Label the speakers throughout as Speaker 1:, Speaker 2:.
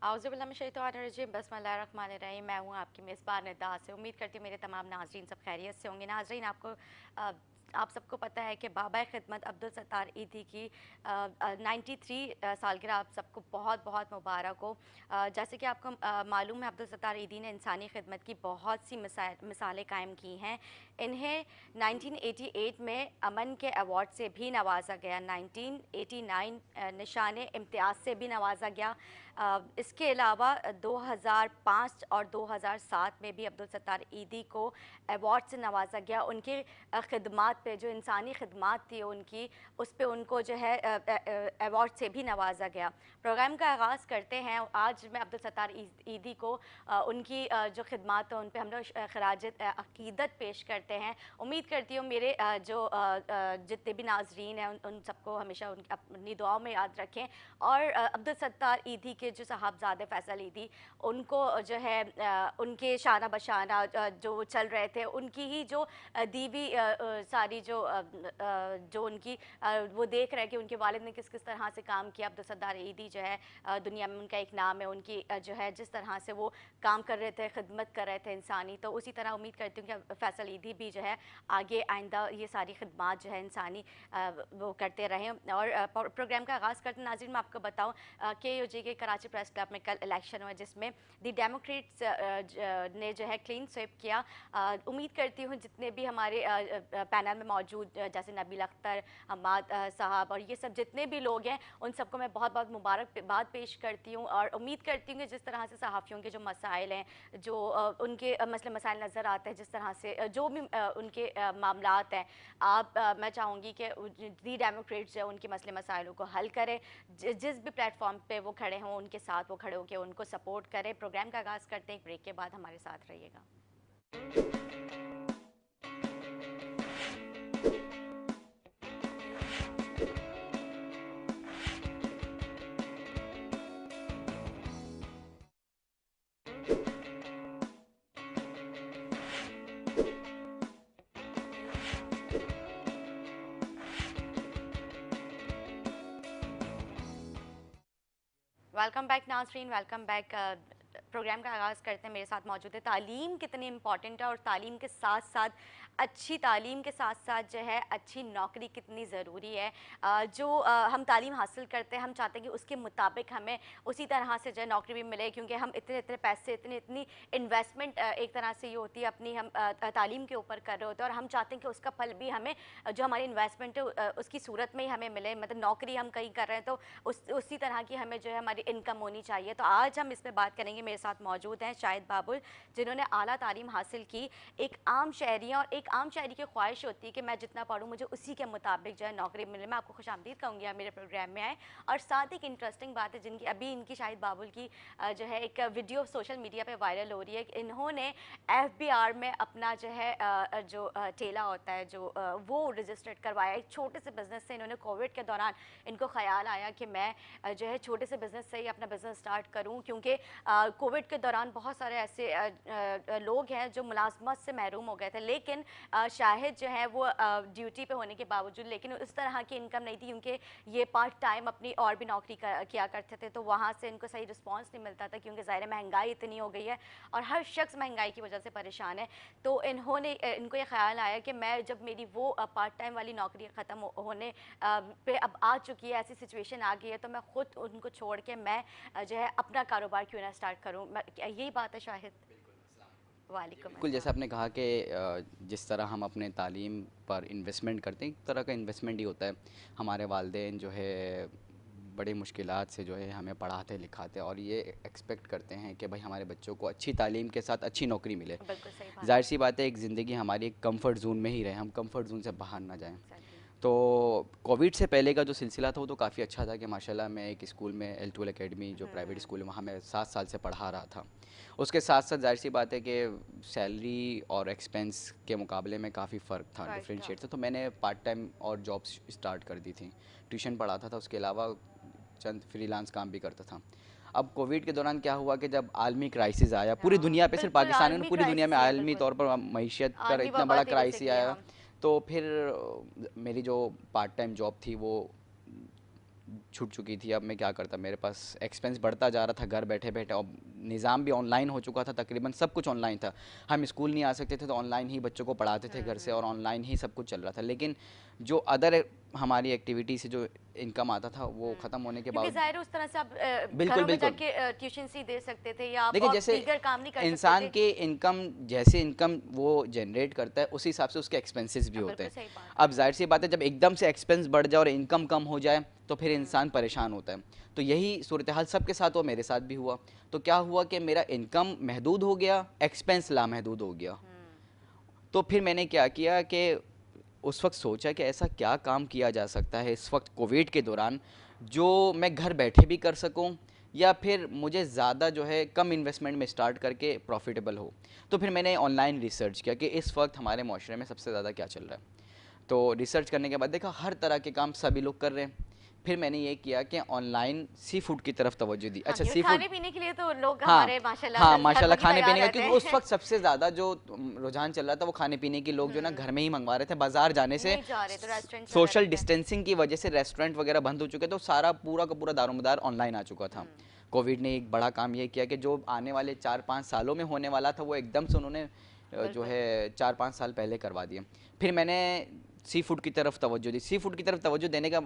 Speaker 1: आउज़ुबिल्लाहिमिनश्शैतानिर्रजीम बिस्मिल्लाहिर्रहमानिर्रहीम। मैं हूँ आपकी मेज़बान निदा से। उम्मीद करती हूँ मेरे तमाम नाज़रीन सब खैरियत से होंगे। नाज़रीन, आप सबको पता है कि बाबा ख़िदमत अब्दुल सत्तार ईदी की 93 सालगिरह आप सबको बहुत बहुत मुबारक हो। जैसे कि आपको मालूम है, अब्दुल सत्तार ईदी ने इंसानी खिदमत की बहुत सी मिसालें कायम की हैं। इन्हें 1988 में अमन के अवार्ड से भी नवाजा गया, 1989 निशान इम्तियाज़ से भी नवाजा गया। इसके अलावा 2005 और 2007 में भी अब्दुल सत्तार ईदी को अवार्ड से नवाजा गया। उनके ख़िदमात पे, जो इंसानी ख़िदमात थी उनकी, उस पे उनको जो है अवार्ड से भी नवाजा गया। प्रोग्राम का आगाज़ करते हैं। आज मैं अब्दुल सत्तार ईदी को उनकी जो ख़िदमात हैं उन पे हम लोग ख़राज अक़ीदत पेश करते हैं। उम्मीद करती हूँ मेरे जो जितने भी नाज़रीन हैं उन सबको हमेशा अपनी दुआओं में याद रखें। और अब्दुल सत्तार ईदी के जो साहबजादे फैसल ईदी, उनको जो है उनके शाना बशाना जो चल रहे थे, उनकी ही जो दीवी सारी जो उनकी वो देख रहे हैं कि उनके वालिद ने किस किस तरह से काम किया। अब्दुल सत्तार ईदी जो है दुनिया में उनका एक नाम है। उनकी जो है जिस तरह से वो काम कर रहे थे, खिदमत कर रहे थे इंसानी, तो उसी तरह उम्मीद करती हूँ कि फैसल ईदी भी जो है आगे आइंदा ये सारी खिदमत जो है इंसानी वो करते रहें। और प्रोग्राम का आगाज़ करते नाज़रीन, मैं आपको बताऊँ KUG के कराची प्रेस क्लब में कल इलेक्शन हुआ, जिसमें दी डेमोक्रेट्स ने जो है क्लीन स्वीप किया। उम्मीद करती हूँ जितने भी हमारे पैनल में मौजूद जैसे नबील अख्तर, हम्माद साहब और ये सब जितने भी लोग हैं, उन सबको मैं बहुत बहुत मुबारकबाद पेश करती हूँ। और उम्मीद करती हूँ कि जिस तरह से सहाफ़ियों के जो मसाइल हैं, जो उनके मसले मसाइल नज़र आते हैं, जिस तरह से जो भी उनके मामलात हैं, मैं चाहूँगी कि दी डेमोक्रेट्स जो उनके मसले मसाइलों को हल करें। जिस भी प्लेटफॉर्म पे वो खड़े हों, उनके साथ वो खड़े होकर उनको सपोर्ट करें। प्रोग्राम का आगाज़ करते हैं, एक ब्रेक के बाद हमारे साथ रहिएगा। वेलकम बैक नाज़रीन, वेलकम बैक। प्रोग्राम का आगाज़ करते हैं। मेरे साथ मौजूद है। तालीम कितनी इम्पॉर्टेंट है और तालीम के साथ साथ अच्छी तालीम के साथ साथ जो है अच्छी नौकरी कितनी ज़रूरी है। जो हम तालीम हासिल करते हैं, हम चाहते हैं कि उसके मुताबिक हमें उसी तरह से जो है नौकरी भी मिले, क्योंकि हम इतने इतने पैसे, इतनी इन्वेस्टमेंट एक तरह से ये होती है अपनी, हम तालीम के ऊपर कर रहे होते हैं, और हम चाहते हैं कि उसका फल भी हमें जो हमारी इन्वेस्टमेंट है उसकी सूरत में ही हमें मिले। मतलब नौकरी हम कहीं कर रहे हैं तो उसी तरह की हमें जो है हमारी इनकम होनी चाहिए। तो आज हम इस पर बात करेंगे। मेरे साथ मौजूद हैं शाहिद बाबुल, जिन्होंने आला तालीम हासिल की। एक आम शहरी हैं और एक आम शहरी की ख्वाहिश होती है कि मैं जितना पढ़ूँ मुझे उसी के मुताबिक जो है नौकरी मिले। मैं आपको खुशामदीद कहूँगी आप मेरे प्रोग्राम में आए। और साथ ही एक इंटरेस्टिंग बात है, जिनकी अभी इनकी शाहिद बाबुल की जो है एक वीडियो सोशल मीडिया पे वायरल हो रही है। इन्होंने FBR में अपना जो है जो ठेला होता है जो वो रजिस्टर्ड करवाया। एक छोटे से बिज़नेस से इन्होंने कोविड के दौरान इनको ख्याल आया कि मैं जो है छोटे से बिज़नेस से ही अपना बिज़नेस स्टार्ट करूं, क्योंकि कोविड के दौरान बहुत सारे ऐसे लोग हैं जो मुलाजमत से महरूम हो गए थे। लेकिन शाहिद जो है वो ड्यूटी पे होने के बावजूद, लेकिन उस तरह की इनकम नहीं थी, क्योंकि ये पार्ट टाइम अपनी और भी नौकरी किया करते थे, तो वहाँ से इनको सही रिस्पॉन्स नहीं मिलता था, क्योंकि ज़ाहिर महंगाई इतनी हो गई है और हर शख्स महंगाई की वजह से परेशान है। तो इनको ये ख्याल आया कि मैं जब मेरी वो पार्ट टाइम वाली नौकरी ख़त्म होने पे अब आ चुकी है, ऐसी सिचुएशन आ गई है, तो मैं ख़ुद उनको छोड़ के मैं जो है अपना कारोबार क्यों ना स्टार्ट करूँ। यही बात है शाहिद? वालेकुम
Speaker 2: बिल्कुल, जैसे
Speaker 1: अस्सलाम।
Speaker 2: आपने कहा कि जिस तरह हम अपने तालीम पर इन्वेस्टमेंट करते हैं, एक तरह का इन्वेस्टमेंट ही होता है। हमारे वालिदैन जो है बड़ी मुश्किलात से जो है हमें पढ़ाते लिखाते और ये एक्सपेक्ट करते हैं कि भाई हमारे बच्चों को अच्छी तालीम के साथ अच्छी नौकरी मिले।
Speaker 1: बिल्कुल सही बात
Speaker 2: ज़ाहिर
Speaker 1: है।
Speaker 2: सी बात है, एक ज़िंदगी हमारी एक कम्फ़र्ट ज़ोन में ही रहे, हम कम्फ़र्ट ज़ोन से बाहर ना जाएं।
Speaker 1: एग्जैक्टली।
Speaker 2: तो कोविड से पहले का जो सिलसिला था वो तो काफ़ी अच्छा था कि माशाल्लाह मैं एक स्कूल में L2L एकेडमी जो प्राइवेट स्कूल है वहाँ मैं 7 साल से पढ़ा रहा था। उसके साथ साथ ज़ाहिर सी बात है कि सैलरी और एक्सपेंस के मुकाबले में काफ़ी फ़र्क था,
Speaker 1: फर्क था।
Speaker 2: डिफरेंशिएट था। तो मैंने पार्ट टाइम और जॉब्स स्टार्ट कर दी थी। ट्यूशन पढ़ाता था, उसके अलावा चंद फ्रीलांस काम भी करता था। अब कोविड के दौरान क्या हुआ कि जब आलमी क्राइसिस आया पूरी
Speaker 1: हाँ,
Speaker 2: दुनिया पे, सिर्फ
Speaker 1: बिल्कुल
Speaker 2: पाकिस्तान में नहीं,
Speaker 1: आलमी
Speaker 2: पूरी दुनिया में
Speaker 1: क्राइसिस ही है,
Speaker 2: आलमी
Speaker 1: बिल्कुल।
Speaker 2: तौर पर मईशत का
Speaker 1: आलमी
Speaker 2: इतना
Speaker 1: वबा
Speaker 2: बड़ा
Speaker 1: भी जैसे
Speaker 2: क्राइसिस
Speaker 1: कि
Speaker 2: आया।
Speaker 1: हाँ।
Speaker 2: तो फिर मेरी जो पार्ट टाइम जॉब थी वो छूट चुकी थी। अब मैं क्या करता, मेरे पास एक्सपेंस बढ़ता जा रहा था घर बैठे बैठे, और निज़ाम भी ऑनलाइन हो चुका था, तकरीबन सब कुछ ऑनलाइन था। हम स्कूल नहीं आ सकते थे तो ऑनलाइन ही बच्चों को पढ़ाते थे घर से, और ऑनलाइन ही सब कुछ चल रहा था। लेकिन जो अदर हमारी एक्टिविटी से जो इनकम आता था वो ख़त्म होने के
Speaker 1: क्योंकि
Speaker 2: बाद,
Speaker 1: ज़ाहिर है उस तरह से आप
Speaker 2: बिल्कुल
Speaker 1: घरों में
Speaker 2: बिल्कुल।
Speaker 1: जाके ट्यूशन्स ही दे सकते थे या आप
Speaker 2: देखिए
Speaker 1: और
Speaker 2: जैसे
Speaker 1: दीगर काम नहीं कर सकते
Speaker 2: इंसान
Speaker 1: थे।
Speaker 2: के इनकम, जैसे इनकम वो जनरेट करता है उसी हिसाब से उसके एक्सपेंसेस भी होते
Speaker 1: बिल्कुल
Speaker 2: हैं।
Speaker 1: सही बात है।
Speaker 2: अब जाहिर सी बात है जब एकदम से एक्सपेंस बढ़ जाए और इनकम कम हो जाए तो फिर इंसान परेशान होता है। तो यही सूरत हाल सबके साथ हुआ, मेरे साथ भी हुआ। तो क्या हुआ कि मेरा इनकम महदूद हो गया, एक्सपेंस लामहदूद हो गया। तो फिर मैंने क्या किया कि उस वक्त सोचा कि ऐसा क्या काम किया जा सकता है इस वक्त कोविड के दौरान जो मैं घर बैठे भी कर सकूं, या फिर मुझे ज़्यादा जो है कम इन्वेस्टमेंट में स्टार्ट करके प्रॉफिटेबल हो। तो फिर मैंने ऑनलाइन रिसर्च किया कि इस वक्त हमारे माशरे में सबसे ज़्यादा क्या चल रहा है। तो रिसर्च करने के बाद देखा हर तरह के काम सभी लोग कर रहे हैं। फिर मैंने ये किया कि ऑनलाइन सी फूड की तरफ तवज्जो दी।
Speaker 1: हाँ,
Speaker 2: अच्छा,
Speaker 1: क्योंकि
Speaker 2: सी फूड,
Speaker 1: खाने पीने के लिए तो लोग
Speaker 2: हाँ
Speaker 1: हमारे माशाल्लाह
Speaker 2: हाँ,
Speaker 1: हर
Speaker 2: माशाल्लाह
Speaker 1: वक्त
Speaker 2: खाने
Speaker 1: तैयार
Speaker 2: पीने का,
Speaker 1: रहते
Speaker 2: क्योंकि उस
Speaker 1: हैं।
Speaker 2: वक्त सबसे ज़्यादा जो रुझान चल रहा था वो खाने पीने की, लोग जो ना घर में ही मंगवा रहे थे बाजार जाने से।
Speaker 1: नहीं जा रहे तो रेस्टोरेंट चल
Speaker 2: सोशल
Speaker 1: रहे थे।
Speaker 2: डिस्टेंसिंग की वजह से रेस्टोरेंट वगैरह बंद हो चुके, तो सारा पूरा का पूरा दारोमदार ऑनलाइन आ चुका था। कोविड ने एक बड़ा काम ये किया कि जो आने वाले 4-5 सालों में होने वाला था वो एकदम से उन्होंने जो
Speaker 1: बिल्कुल।
Speaker 2: है 4-5 साल पहले करवा दिया। फिर मैंने सी फूड की तरफ तवज्जो दी। सी फूड की तरफ तवज्जो देने का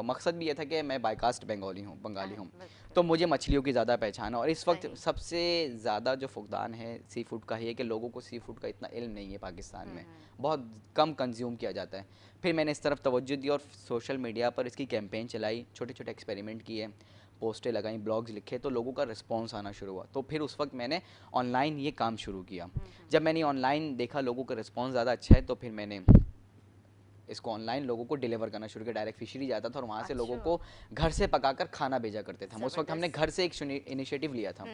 Speaker 2: मकसद भी ये था कि मैं बायकास्ट बंगाली हूँ,
Speaker 1: बिल्कुल।
Speaker 2: तो मुझे मछलियों की ज़्यादा पहचान है। और इस वक्त
Speaker 1: सही।
Speaker 2: सबसे ज़्यादा जो फुकदान है सी फूड का ही है कि लोगों को सी फूड का इतना इल्म नहीं है पाकिस्तान में, बहुत कम कंज्यूम किया जाता है। फिर मैंने इस तरफ तवज्जो दी और सोशल मीडिया पर इसकी कैंपेन चलाई, छोटे छोटे एक्सपेरिमेंट किए, पोस्टें लगाई, ब्लॉग्स लिखे, तो लोगों का रिस्पॉन्स आना शुरू हुआ। तो फिर उस वक्त मैंने ऑनलाइन ये काम शुरू किया। जब मैंने ऑनलाइन देखा लोगों का रिस्पॉन्स ज़्यादा अच्छा है, तो फिर मैंने इसको ऑनलाइन लोगों को डिलीवर करना शुरू किया। डायरेक्ट फिशरी जाता था और वहाँ से लोगों
Speaker 1: अच्छा।
Speaker 2: को घर से पकाकर खाना भेजा करते थे हम। उस वक्त हमने
Speaker 1: ज़बरदस्त।
Speaker 2: घर से एक इनिशिएटिव लिया था।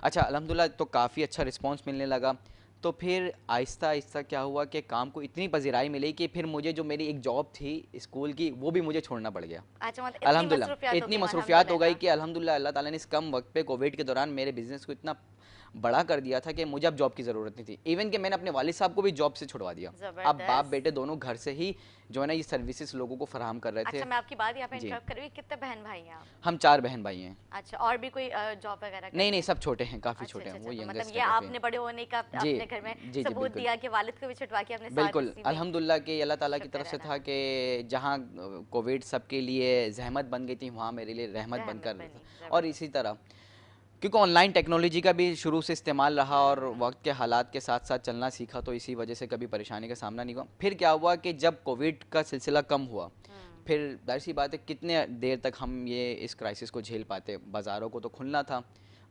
Speaker 2: अच्छा, अल्हम्दुलिल्लाह, तो काफ़ी अच्छा रिस्पांस मिलने लगा। तो फिर आहिस्ता आहिस्ता क्या हुआ कि काम को इतनी पजीराई मिली कि फिर मुझे जो मेरी एक जॉब थी स्कूल की वो भी मुझे छोड़ना पड़ गया।
Speaker 1: अच्छा, मतलब इतनी
Speaker 2: अल्हम्दुलिल्लाह
Speaker 1: मसरूफियत हो
Speaker 2: इतनी
Speaker 1: गई
Speaker 2: मसरूफियात हो गई
Speaker 1: अल्हम्दुलिल्लाह।
Speaker 2: कि अल्हम्दुलिल्लाह अल्लाह ताला ने इस कम वक्त पे कोविड के दौरान मेरे बिज़नेस को इतना बड़ा कर दिया था कि मुझे अब जॉब की ज़रूरत नहीं थी। इवन कि मैंने अपने वालिद साहब को भी जॉब से छुड़वा दिया। अब बाप
Speaker 1: ज़बरदस्त।
Speaker 2: बेटे दोनों घर से ही जो है ना ये सर्विसेज लोगों को फराहम कर रहे थे।
Speaker 1: अच्छा, मैं आपकी बात यहाँ पे
Speaker 2: जी,
Speaker 1: इंटरप्ट करूँगी, कितने बहन भाई हैं आप?
Speaker 2: हम 4 बहन भाई हैं।
Speaker 1: अच्छा, और भी कोई जॉब वगैरह
Speaker 2: नहीं
Speaker 1: करते
Speaker 2: नहीं,
Speaker 1: हैं?
Speaker 2: सब छोटे हैं, काफ़ी
Speaker 1: अच्छा
Speaker 2: छोटे
Speaker 1: अच्छा
Speaker 2: हैं,
Speaker 1: अच्छा,
Speaker 2: वो
Speaker 1: तो मतलब
Speaker 2: यंगेस्ट
Speaker 1: ये
Speaker 2: हैं काफ़ी।
Speaker 1: आपने बड़े होने का
Speaker 2: जी
Speaker 1: अपने घर में
Speaker 2: जी जी,
Speaker 1: सबूत
Speaker 2: बिल्कुल
Speaker 1: दिया कि वालिद को भी छुटवा के अपने साथ
Speaker 2: बिल्कुल।
Speaker 1: इसी में
Speaker 2: अल्हम्दुलिल्लाह कि अल्लाह ताला की
Speaker 1: शुक्र
Speaker 2: तरफ
Speaker 1: है
Speaker 2: से
Speaker 1: ना।
Speaker 2: था कि जहाँ कोविड सबके लिए जहमत बन गई थी, वहाँ मेरे लिए रहमत
Speaker 1: रहमत
Speaker 2: बनकर।
Speaker 1: बनी,
Speaker 2: और
Speaker 1: ज़बरदस्त।
Speaker 2: इसी तरह क्योंकि ऑनलाइन टेक्नोलॉजी का भी शुरू से इस्तेमाल रहा और वक्त के हालात के साथ साथ चलना सीखा, तो इसी वजह से कभी परेशानी का सामना नहीं हुआ। फिर क्या हुआ कि जब कोविड का सिलसिला कम हुआ, फिर जाहिर सी बात है कितने देर तक हम ये इस क्राइसिस को झेल पाते। बाज़ारों को तो खुलना था,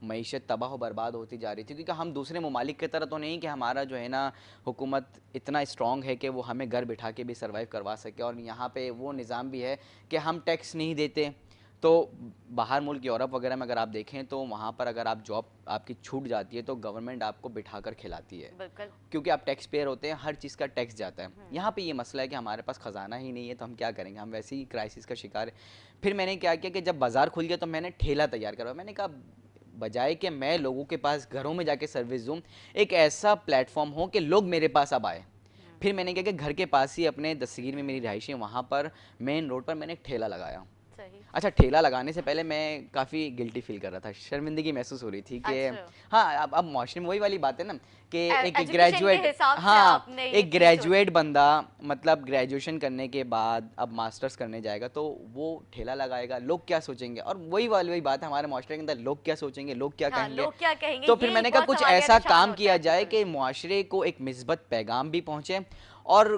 Speaker 2: मईशत तबाह बर्बाद होती जा रही थी, क्योंकि हम दूसरे ममालिक की तरह तो नहीं कि हमारा जो है ना हुकूमत इतना स्ट्रॉन्ग है कि वो हमें घर बिठा के भी सर्वाइव करवा सके। और यहाँ पे वो निज़ाम भी है कि हम टैक्स नहीं देते। तो बाहर मुल्क यूरोप वगैरह में अगर आप देखें तो वहाँ पर अगर आप जॉब आपकी छूट जाती है तो गवर्नमेंट आपको बिठा कर खिलाती है,
Speaker 1: बिल्कुल।
Speaker 2: क्योंकि आप टैक्स पेयर होते हैं, हर चीज़ का टैक्स जाता है। यहाँ पे ये मसला है कि हमारे पास ख़जाना ही नहीं है, तो हम क्या करेंगे, हम वैसे ही क्राइसिस का शिकार है। फिर मैंने क्या किया कि जब बाज़ार खुल गया तो मैंने ठेला तैयार करवाया। मैंने कहा बजाय कि मैं लोगों के पास घरों में जाके सर्विस दूँ, एक ऐसा प्लेटफॉर्म हो कि लोग मेरे पास अब आए। फिर मैंने क्या कि घर के पास ही अपने दस्तगीर में मेरी रिहाइश है, वहाँ पर मेन रोड पर मैंने एक ठेला लगाया।
Speaker 1: सही।
Speaker 2: अच्छा, ठेला लगाने से पहले मैं काफ़ी गिल्टी फील कर रहा था, शर्मिंदगी महसूस हो रही थी कि
Speaker 1: अच्छा।
Speaker 2: हाँ, अब माशरे में वही वाली बात है ना कि एक
Speaker 1: एजुकेशन के
Speaker 2: ग्रेजुएट,
Speaker 1: हिसाब से
Speaker 2: हाँ,
Speaker 1: आपने ये
Speaker 2: एक
Speaker 1: चीज़ सोची।
Speaker 2: ग्रेजुएट बंदा मतलब ग्रेजुएशन करने के बाद अब मास्टर्स करने जाएगा तो वो ठेला लगाएगा, लोग क्या सोचेंगे। और वही बात है हमारे माशरे के अंदर, लोग क्या सोचेंगे, लोग क्या
Speaker 1: हाँ,
Speaker 2: कहेंगे।
Speaker 1: लोग क्या कहेंगे,
Speaker 2: तो फिर
Speaker 1: ये
Speaker 2: मैंने कहा
Speaker 1: बहुत
Speaker 2: कुछ
Speaker 1: सवालिया
Speaker 2: ऐसा
Speaker 1: निशान
Speaker 2: काम
Speaker 1: होता
Speaker 2: किया
Speaker 1: है,
Speaker 2: जाए
Speaker 1: बिल्कुल।
Speaker 2: कि माशरे को एक मिस्बत पैगाम भी पहुँचे और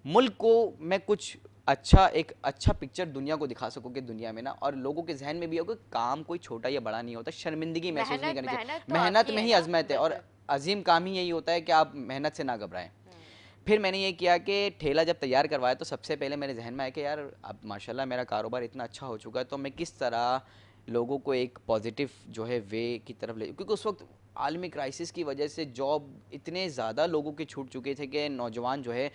Speaker 2: मुल्क को मैं कुछ एक अच्छा पिक्चर दुनिया को दिखा सकूं कि दुनिया में ना, और लोगों के जहन में भी हो कि काम कोई छोटा या बड़ा नहीं होता, शर्मिंदगी महसूस नहीं
Speaker 1: मेहनत
Speaker 2: करनी चाहिए।
Speaker 1: मेहनत तो
Speaker 2: मेहनत
Speaker 1: आपकी
Speaker 2: में
Speaker 1: है
Speaker 2: ही
Speaker 1: ना,
Speaker 2: अजमत है, और
Speaker 1: बिल्कुल।
Speaker 2: अजीम काम ही यही होता है कि आप मेहनत से ना घबराएं। फिर मैंने ये किया कि ठेला जब तैयार करवाया तो सबसे पहले मेरे जहन में आया कि यार अब माशाल्लाह मेरा कारोबार इतना अच्छा हो चुका है, तो मैं किस तरह लोगों को एक पॉजिटिव जो है वे की तरफ ले, क्योंकि उस वक्त आलमी क्राइसिस की वजह से जॉब इतने ज़्यादा लोगों के छूट चुके थे कि नौजवान जो है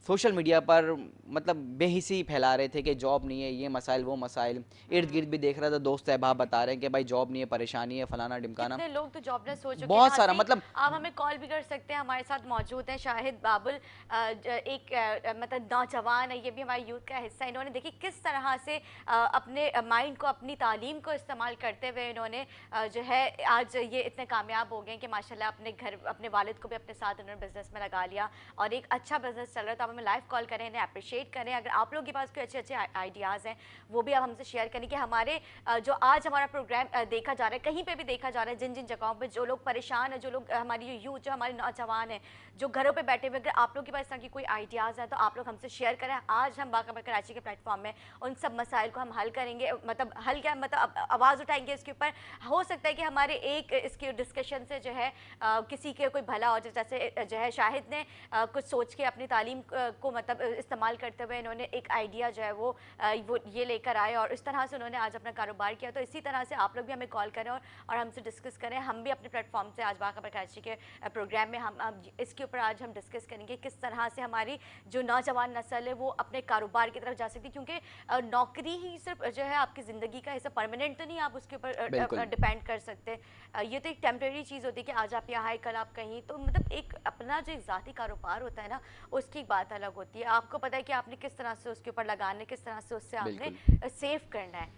Speaker 2: सोशल मीडिया पर मतलब बेहिसी फैला रहे थे कि जॉब नहीं है, ये मसाइल वो मसाइल। इर्द गिर्द भी देख रहा था, दोस्त अहबाब बता रहे हैं कि भाई जॉब नहीं है, परेशानी है, फलाना ढिमकाना।
Speaker 1: कितने लोग तो जॉबलेस हो चुके हैं।
Speaker 2: बहुत सारा
Speaker 1: नाज़रीन,
Speaker 2: मतलब
Speaker 1: आप हमें कॉल भी कर सकते हैं, हमारे साथ मौजूद हैं शाहिद बाबुल, एक मतलब नौजवान है, ये भी हमारे यूथ का हिस्सा है। इन्होंने देखिए किस तरह से अपने माइंड को, अपनी तालीम को इस्तेमाल करते हुए इन्होंने जो है आज ये इतने कामयाब हो गए हैं कि माशाल्लाह अपने घर, अपने वालिद को भी अपने साथ उन्होंने बिजनेस में लगा लिया और एक अच्छा बिजनेस चल रहा है। तो आप हमें लाइव कॉल करें, इन्हें अप्रिशिएट करें। अगर आप लोगों के पास कोई अच्छे अच्छे आइडियाज़ हैं वो भी आप हमसे शेयर करें कि हमारे जो आज हमारा प्रोग्राम देखा जा रहा है, कहीं पे भी देखा जा रहा है, जिन जिन जगहों पे जो लोग परेशान हैं, जो लोग हमारी यूथ, जो हमारे नौजवान हैं जो घरों पे बैठे हुए, अगर आप लोगों के पास इस तरह की कोई आइडियाज़ है तो आप लोग हमसे शेयर करें। आज हम बाकायदा कराची के प्लेटफॉर्म में उन सब मसाइल को हम हल करेंगे, मतलब हल क्या, मतलब आवाज़ उठाएंगे इसके ऊपर। हो सकता है कि हमारे एक इसके डिस्कशन से जो है किसी के कोई भला हो जाए। जैसे जो है शाहिद ने कुछ सोच के अपनी तालीम को मतलब इस्तेमाल करते हुए इन्होंने एक आइडिया जो है वो ये लेकर आए और इस तरह से उन्होंने आज अपना कारोबार किया। तो इसी तरह से आप लोग भी हमें कॉल करें और हमसे डिस्कस करें। हम भी अपने प्लेटफॉर्म से आज बाकायदा कराची के प्रोग्राम में हम इसके ऊपर आज हम डिस्कस करेंगे किस तरह से हमारी जो नौजवान नस्ल है वो अपने कारोबार की तरफ जा सकती है, क्योंकि नौकरी ही सिर्फ जो है आपकी ज़िंदगी का हिस्सा, परमानेंट तो नहीं आप उसके ऊपर डिपेंड कर सकते। ये तो एक टेम्प्रेरी चीज़ होती है कि आज आप यहाँ आए, कल आप कहीं। तो मतलब एक अपना जो एक ज़ाती कारोबार होता है ना, उसकी एक बात अलग होती है। आपको पता है कि आपने किस तरह से उसके ऊपर लगाना है, किस तरह से उससे आपने सेव करना है।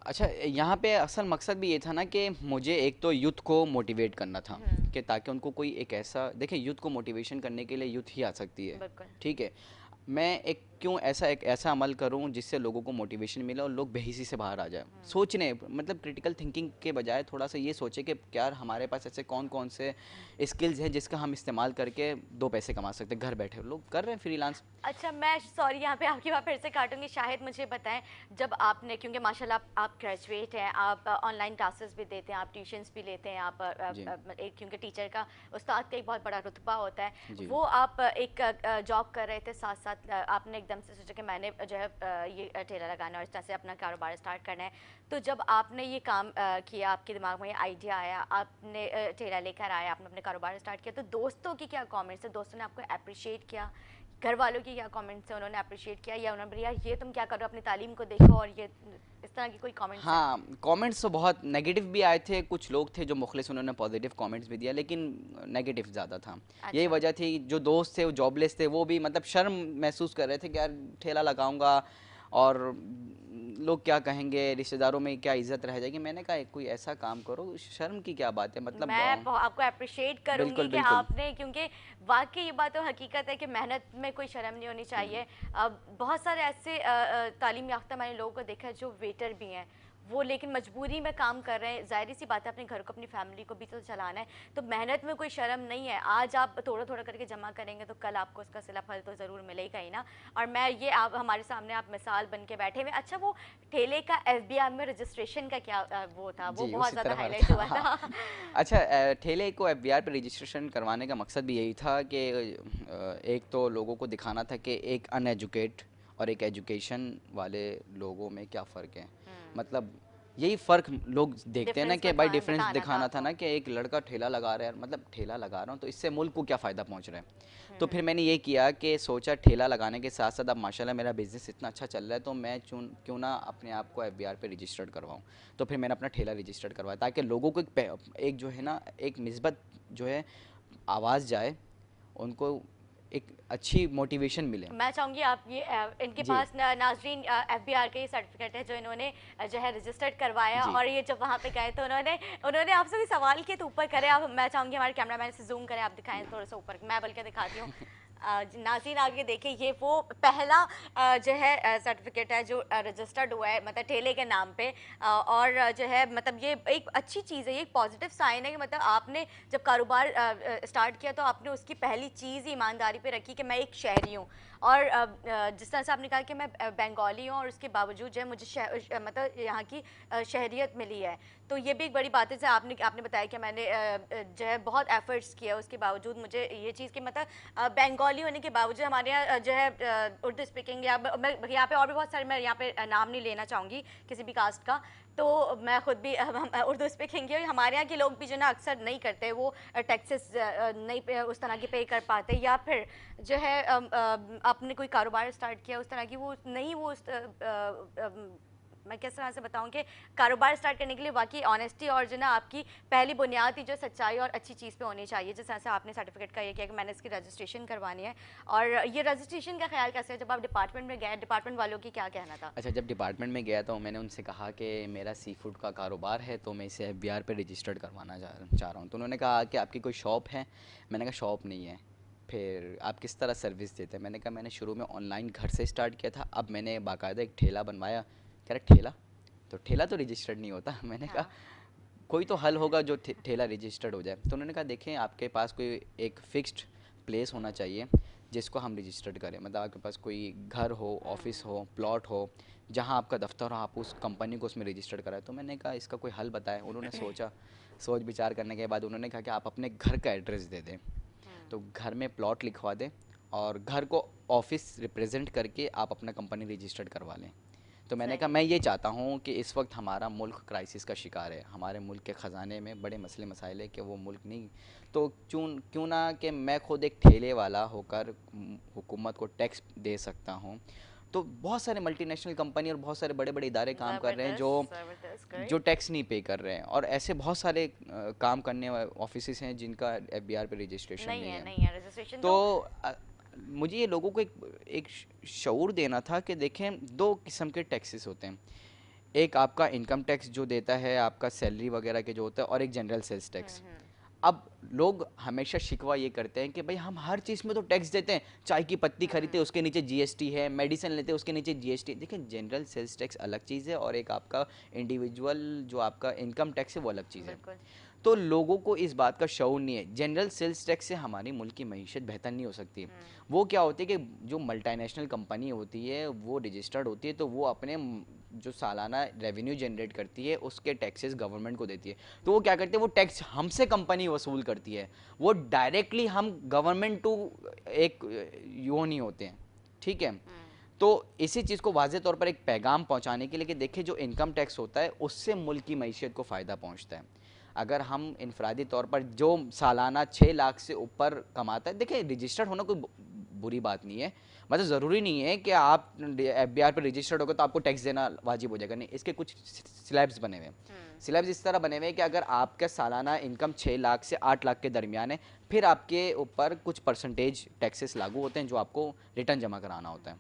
Speaker 2: अच्छा, यहाँ पे असल मकसद भी ये था ना कि मुझे एक तो यूथ को मोटिवेट करना था कि ताकि उनको कोई एक ऐसा, देखिए यूथ को मोटिवेशन करने के लिए यूथ ही आ सकती है, ठीक है। मैं एक क्यों एक ऐसा अमल करूं जिससे लोगों को मोटिवेशन मिले और लोग बेहिसी से बाहर आ जाए। सोचने मतलब क्रिटिकल थिंकिंग के बजाय थोड़ा सा ये सोचे कि यार हमारे पास ऐसे कौन कौन से स्किल्स हैं जिसका हम इस्तेमाल करके दो पैसे कमा सकते हैं। घर बैठे लोग कर रहे हैं फ्रीलांस।
Speaker 1: अच्छा, मैं सॉरी यहाँ पे आपकी बात फिर से काटूंगी। शाहिद मुझे बताएं, जब आपने, क्योंकि माशाल्लाह आप ग्रेजुएट हैं, आप ऑनलाइन क्लासेस भी देते हैं, आप ट्यूशन्स भी लेते हैं, आप एक, क्योंकि टीचर का, उस्ताद का एक बहुत बड़ा रुतबा होता है, वो आप एक जॉब कर रहे थे, साथ साथ आपने एकदम से सोचा कि मैंने जो है ये ठेला लगाना और इस तरह से अपना कारोबार स्टार्ट करना है। तो जब आपने ये काम किया, आपके दिमाग में ये आइडिया आया, आपने ठेला लेकर आया, आपने अपने कारोबार स्टार्ट किया, तो दोस्तों की क्या कमेंट्स है? दोस्तों ने आपको अप्रिशिएट किया? घर वालों की क्या कमेंट्स है? उन्होंने अप्रिशिएट किया या उन्होंने बोला ये तुम क्या कर रहे हो, अपनी तालीम को देखो, और ये इस तरह की कोई कमेंट्स?
Speaker 2: हाँ, कमेंट्स तो बहुत नेगेटिव भी आए थे। कुछ लोग थे जो मुखलिस, उन्होंने पॉजिटिव कमेंट्स भी दिया, लेकिन नेगेटिव ज़्यादा था। यही वजह थी। जो दोस्त थे वो जॉबलेस थे, वो भी मतलब शर्म महसूस कर रहे थे कि यार ठेला लगाऊंगा और लोग क्या कहेंगे, रिश्तेदारों में क्या इज्जत रह जाएगी। मैंने कहा कोई ऐसा काम करो, शर्म की क्या बात है। मतलब
Speaker 1: मैं आपको अप्रिशिएट करूंगी कि आपने, क्योंकि वाकई ये बात तो हकीकत है कि मेहनत में कोई शर्म नहीं होनी चाहिए। बहुत सारे ऐसे तालीम याफ्ता मैंने लोगों को देखा है जो वेटर भी हैं, वो लेकिन मजबूरी में काम कर रहे हैं। ज़ाहिर सी बात है, अपने घर को, अपनी फैमिली को भी तो चलाना है। तो मेहनत में कोई शर्म नहीं है। आज आप थोड़ा थोड़ा करके जमा करेंगे तो कल आपको उसका सिला फल तो ज़रूर मिलेगा ही ना। और मैं ये, आप हमारे सामने आप मिसाल बन के बैठे हुए। अच्छा, वो ठेले का एफबीआई में रजिस्ट्रेशन का क्या वो था? वो बहुत ज़्यादा हाईलाइट हुआ था।
Speaker 2: अच्छा, ठेले को एफबीआर पे रजिस्ट्रेशन करवाने का मकसद भी यही था कि एक तो लोगों को दिखाना था कि एक अनएजुकेट और एक एजुकेशन वाले लोगों में क्या फ़र्क है। मतलब यही फ़र्क लोग देखते हैं ना कि भाई डिफरेंस दिखाना था ना कि एक लड़का ठेला लगा रहा है, मतलब ठेला लगा रहा हूँ तो इससे मुल्क को क्या फ़ायदा पहुँच रहा है। तो फिर मैंने ये किया कि सोचा ठेला लगाने के साथ साथ अब माशाल्लाह मेरा बिज़नेस इतना अच्छा चल रहा है, तो मैं क्यों ना अपने आप को एफबीआर पे रजिस्टर्ड करवाऊँ। तो फिर मैंने अपना ठेला रजिस्टर्ड करवाया ताकि लोगों को एक जो है ना, एक निस्बत जो है आवाज़ जाए, उनको एक अच्छी मोटिवेशन मिले।
Speaker 1: मैं चाहूँगी आप ये इनके पास नाजरीन एफबीआर का ये सर्टिफिकेट है जो इन्होंने जो है रजिस्टर्ड करवाया, और ये जब वहाँ पे गए तो उन्होंने आपसे भी सवाल किए, तो ऊपर करें आप। मैं चाहूँगी हमारे कैमरामैन से जूम करें, आप दिखाएं थोड़ा सा ऊपर, मैं बल्कि दिखाती हूँ। नाज़रीन आगे देखिए, ये वो पहला जो है सर्टिफिकेट है जो रजिस्टर्ड हुआ है मतलब ठेले के नाम पे। और जो है मतलब ये एक अच्छी चीज़ है, ये एक पॉजिटिव साइन है कि मतलब आपने जब कारोबार स्टार्ट किया तो आपने उसकी पहली चीज़ ईमानदारी पे रखी कि मैं एक शहरी हूँ। और जिस तरह से आपने कहा कि मैं बंगाली हूँ और उसके बावजूद जो है मुझे मतलब यहाँ की शहरियत मिली है, तो ये भी एक बड़ी बात है। जैसे आपने बताया कि मैंने जो है बहुत एफर्ट्स किया, उसके बावजूद मुझे ये चीज़ कि मतलब बंगाली बंगाली होने के बावजूद हमारे यहाँ जो है उर्दू स्पीकिंग या मैं यहाँ पे और भी बहुत सारे, मैं यहाँ पे नाम नहीं लेना चाहूँगी किसी भी कास्ट का, तो मैं खुद भी उर्दू स्पीकिंग की, हमारे यहाँ के लोग भी जो ना अक्सर नहीं करते, वो टैक्सेस नहीं उस तरह की पे कर पाते, या फिर जो है आपने कोई कारोबार स्टार्ट किया उस तरह की, वो नहीं, वो मैं किस तरह से बताऊं कि कारोबार स्टार्ट करने के लिए वाकई ऑनेस्टी और जो ना आपकी पहली बुनियाद ही जो सच्चाई और अच्छी चीज़ पे होनी चाहिए। जिस तरह से आपने सर्टिफिकेट का ये किया कि मैंने इसकी रजिस्ट्रेशन करवानी है, और ये रजिस्ट्रेशन का ख्याल कैसे है जब आप डिपार्टमेंट में गए, डिपार्टमेंट वालों की क्या कहना था?
Speaker 2: अच्छा, जब डिपार्टमेंट में गया तो मैंने उनसे कहा कि मेरा सी फूड का कारोबार है, तो मैं इसे एफबीआर पे रजिस्टर्ड करवाना चाह रहा हूँ। तो उन्होंने कहा कि आपकी कोई शॉप है? मैंने कहा शॉप नहीं है। फिर आप किस तरह सर्विस देते हैं? मैंने कहा मैंने शुरू में ऑनलाइन घर से स्टार्ट किया था, अब मैंने बाकायदा एक ठेला बनवाया। कह रहा ठेला? तो ठेला तो रजिस्टर्ड नहीं होता। मैंने कहा कोई तो हल होगा जो ठेला रजिस्टर्ड हो जाए। तो उन्होंने कहा देखें, आपके पास कोई एक फिक्स्ड प्लेस होना चाहिए जिसको हम रजिस्टर्ड करें, मतलब आपके पास कोई घर हो, ऑफिस हो, प्लॉट हो, जहां आपका दफ्तर हो, आप उस कंपनी को उसमें रजिस्टर्ड कराएं। तो मैंने कहा इसका कोई हल बताएं। उन्होंने सोच विचार करने के बाद उन्होंने कहा कि आप अपने घर का एड्रेस दे दें, तो घर में प्लॉट लिखवा दें और घर को ऑफिस रिप्रेजेंट करके आप अपना कंपनी रजिस्टर्ड करवा लें। तो मैंने कहा मैं ये चाहता हूँ कि इस वक्त हमारा मुल्क क्राइसिस का शिकार है, हमारे मुल्क के ख़जाने में बड़े मसले मसाइल है कि वो मुल्क नहीं, तो क्यों ना कि मैं खुद एक ठेले वाला होकर हुकूमत को टैक्स दे सकता हूँ। तो बहुत सारे मल्टीनेशनल कंपनी और बहुत सारे बड़े बड़े इदारे काम कर रहे हैं जो टैक्स नहीं पे कर रहे हैं, और ऐसे बहुत सारे काम करने ऑफिस हैं जिनका एफबीआर पे रजिस्ट्रेशन नहीं है
Speaker 1: रजिस्ट्रेशन।
Speaker 2: तो मुझे ये लोगों को एक शऊर देना था कि देखें दो किस्म के टैक्सेस होते हैं, एक आपका इनकम टैक्स जो देता है आपका सैलरी वगैरह के जो होता है, और एक जनरल सेल्स टैक्स। अब लोग हमेशा शिकवा ये करते हैं कि भाई हम हर चीज़ में तो टैक्स देते हैं, चाय की पत्ती खरीदते उसके नीचे जीएसटी है, मेडिसिन लेते उसके नीचे जीएसटी। देखिए जनरल सेल्स टैक्स अलग चीज़ है और एक आपका इंडिविजुअल जो आपका इनकम टैक्स है वो अलग चीज़ है। तो लोगों को इस बात का शऊर नहीं है। जनरल सेल्स टैक्स से हमारी मुल्क की मईशत बेहतर नहीं हो सकती। वो क्या होती है कि जो मल्टीनेशनल कंपनी होती है वो रजिस्टर्ड होती है, तो वो अपने जो सालाना रेवेन्यू जनरेट करती है उसके टैक्सेस गवर्नमेंट को देती है। तो वो क्या करती है, वो टैक्स हमसे कंपनी वसूल करती है, वो डायरेक्टली हम गवर्नमेंट टू एक यो नहीं होते हैं, ठीक है। तो इसी चीज़ को वाज़े तौर पर एक पैगाम पहुंचाने के लिए कि देखिए जो इनकम टैक्स होता है उससे मुल्क की मईशत को फ़ायदा पहुंचता है। अगर हम इनफरादी तौर पर जो सालाना 6 लाख से ऊपर कमाता है, देखिए रजिस्टर्ड होना कोई बुरी बात नहीं है, मतलब ज़रूरी नहीं है कि आप एफबीआर पर रजिस्टर्ड होगा तो आपको टैक्स देना वाजिब हो जाएगा, नहीं। इसके कुछ स्लैब्स बने हुए हैं। स्लैब्स इस तरह बने हुए हैं कि अगर आपका सालाना इनकम 6 लाख से 8 लाख के दरमियान है, फिर आपके ऊपर कुछ परसेंटेज टैक्सेस लागू होते हैं जो आपको रिटर्न जमा कराना होता है,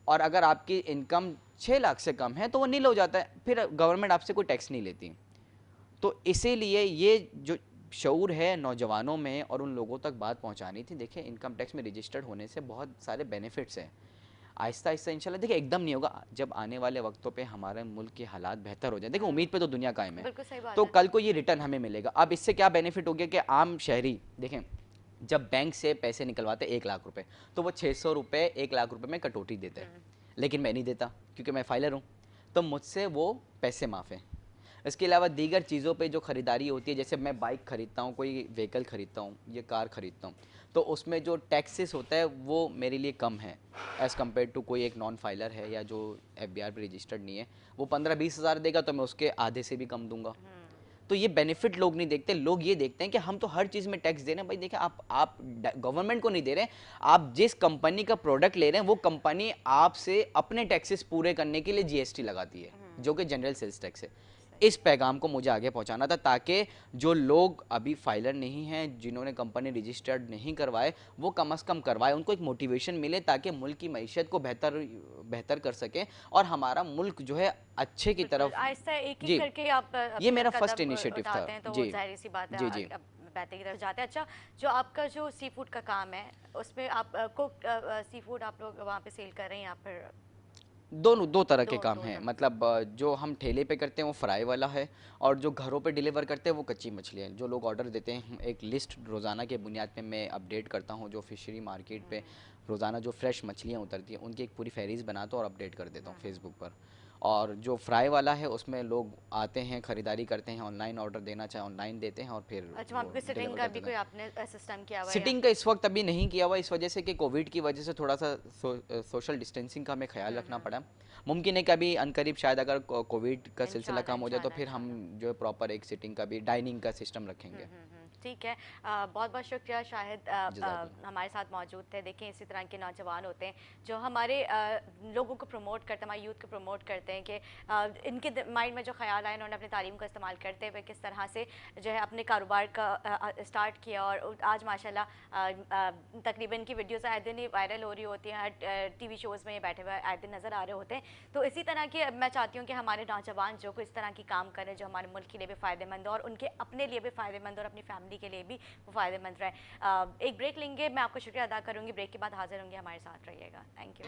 Speaker 2: और अगर आपकी इनकम 6 लाख से कम है तो वो नील हो जाता है, फिर गवर्नमेंट आपसे कोई टैक्स नहीं लेती। तो इसीलिए ये जो शऊर है नौजवानों में और उन लोगों तक बात पहुंचानी थी। देखिए इनकम टैक्स में रजिस्टर्ड होने से बहुत सारे बेनिफिट्स हैं, आहिस्ता आहिस्ता इंशाल्लाह, देखिए एकदम नहीं होगा, जब आने वाले वक्तों पे हमारे मुल्क के हालात बेहतर हो जाए, देखिए उम्मीद पे तो दुनिया कायम है, तो कल को ये रिटर्न हमें मिलेगा। अब इससे क्या बेनिफिट हो गया कि आम शहरी देखें जब बैंक से पैसे निकलवाते 1 लाख रुपए, तो वो 600 रुपये 1 लाख रुपए में कटौती देते हैं, लेकिन मैं नहीं देता क्योंकि मैं फाइलर हूँ, तो मुझसे वो पैसे माफ़ हैं। इसके अलावा दीगर चीज़ों पे जो ख़रीदारी होती है, जैसे मैं बाइक ख़रीदता हूँ, कोई व्हीकल ख़रीदता हूँ, ये कार ख़रीदता हूँ, तो उसमें जो टैक्सेस होता है वो मेरे लिए कम है एज़ कम्पेयर टू कोई एक नॉन फाइलर है या जो एफबीआर पे रजिस्टर्ड नहीं है, वो 15-20 हज़ार देगा तो मैं उसके आधे से भी कम दूंगा। तो ये बेनिफिट लोग नहीं देखते, लोग ये देखते हैं कि हम तो हर चीज़ में टैक्स दे रहे हैं। भाई देखिए आप गवर्नमेंट को नहीं दे रहे हैं, आप जिस कंपनी का प्रोडक्ट ले रहे हैं वो कंपनी आपसे अपने टैक्सेस पूरे करने के लिए जीएसटी लगाती है, जो कि जनरल सेल्स टैक्स है। इस पैगाम को मुझे आगे पहुंचाना था ताकि जो लोग अभी फाइलर नहीं हैं, जिन्होंने कंपनी रजिस्टर्ड नहीं करवाए, वो कम से कम करवाए, उनको एक मोटिवेशन मिले ताकि मुल्क की मईशत को बेहतर कर सकें और हमारा मुल्क जो है अच्छे की तरफ।
Speaker 1: आहिस्ता एक करके आप
Speaker 2: ये मेरा फर्स्ट इनिशिएटिव था।
Speaker 1: तो जी जाहिर सी बात है, जी बेहतर की तरफ जाते हैं। अच्छा, जो आपका जो सी फूड का काम है उसमें आप कुक सी फूड आप लोग वहाँ पे सेल कर रहे हैं या फिर
Speaker 2: दो तरह के काम हैं, मतलब जो हम ठेले पे करते हैं वो फ्राई वाला है, और जो घरों पे डिलीवर करते हैं वो कच्ची मछली है। जो लोग ऑर्डर देते हैं, एक लिस्ट रोज़ाना के बुनियाद पे मैं अपडेट करता हूँ जो फिशरी मार्केट पे रोज़ाना जो फ्रेश मछलियाँ उतरती हैं उनकी एक पूरी फहरिस्त बनाता हूँ और अपडेट कर देता हूँ फेसबुक पर। और जो फ्राई वाला है उसमें लोग आते हैं, ख़रीदारी करते हैं, ऑनलाइन ऑर्डर देना चाहे ऑनलाइन देते हैं और फिर
Speaker 1: अच्छा, वहाँ
Speaker 2: वो
Speaker 1: पे कोई सिटिंग
Speaker 2: डिलीवर
Speaker 1: का
Speaker 2: कर
Speaker 1: भी
Speaker 2: देते
Speaker 1: कोई
Speaker 2: हैं।
Speaker 1: आपने सिस्टम किया हुआ है या?
Speaker 2: सिटिंग का इस वक्त अभी नहीं किया हुआ, इस वजह से कि कोविड की वजह से थोड़ा सा सोशल डिस्टेंसिंग का हमें ख्याल रखना पड़ा। मुमकिन है कि अभी अनकरीब शायद अगर कोविड का सिलसिला
Speaker 1: इंशाल्लाह
Speaker 2: कम हो जाए तो
Speaker 1: इंशाल्लाह
Speaker 2: फिर हम
Speaker 1: इंशाल्लाह।
Speaker 2: जो है प्रॉपर एक सिटिंग का भी डाइनिंग का सिस्टम रखेंगे।
Speaker 1: ठीक है। बहुत बहुत शुक्रिया शाहिद,
Speaker 2: जज़ाकल्लाह।
Speaker 1: हमारे साथ मौजूद थे। देखिए इसी तरह के नौजवान होते हैं जो हमारे लोगों को प्रमोट करते हैं, हमारे यूथ को प्रमोट करते हैं कि इनके माइंड में जो ख्याल आए उन्होंने अपनी तालीम का इस्तेमाल करते हुए किस तरह से जो है अपने कारोबार का स्टार्ट किया। और आज माशाल्लाह तकरीबन इनकी वीडियोस आए दिन ही वायरल हो रही होती हैं, हर टीवी शोज़ में ये बैठे हुए आए दिन नज़र आ रहे होते हैं। तो इसी तरह के मैं चाहती हूँ कि हमारे नौजवान जो को इस तरह की काम करें जो हमारे मुल्क के लिए भी फ़ायदेमंद हो और उनके अपने लिए भी फ़ायदेमंद और अपनी फैमिली के लिए भी वो फ़ायदेमंद रहे। एक ब्रेक लेंगे, मैं आपको शुक्रिया अदा करूँगी। ब्रेक के बाद हाजिर होंगे, हमारे साथ रहिएगा। Thank you.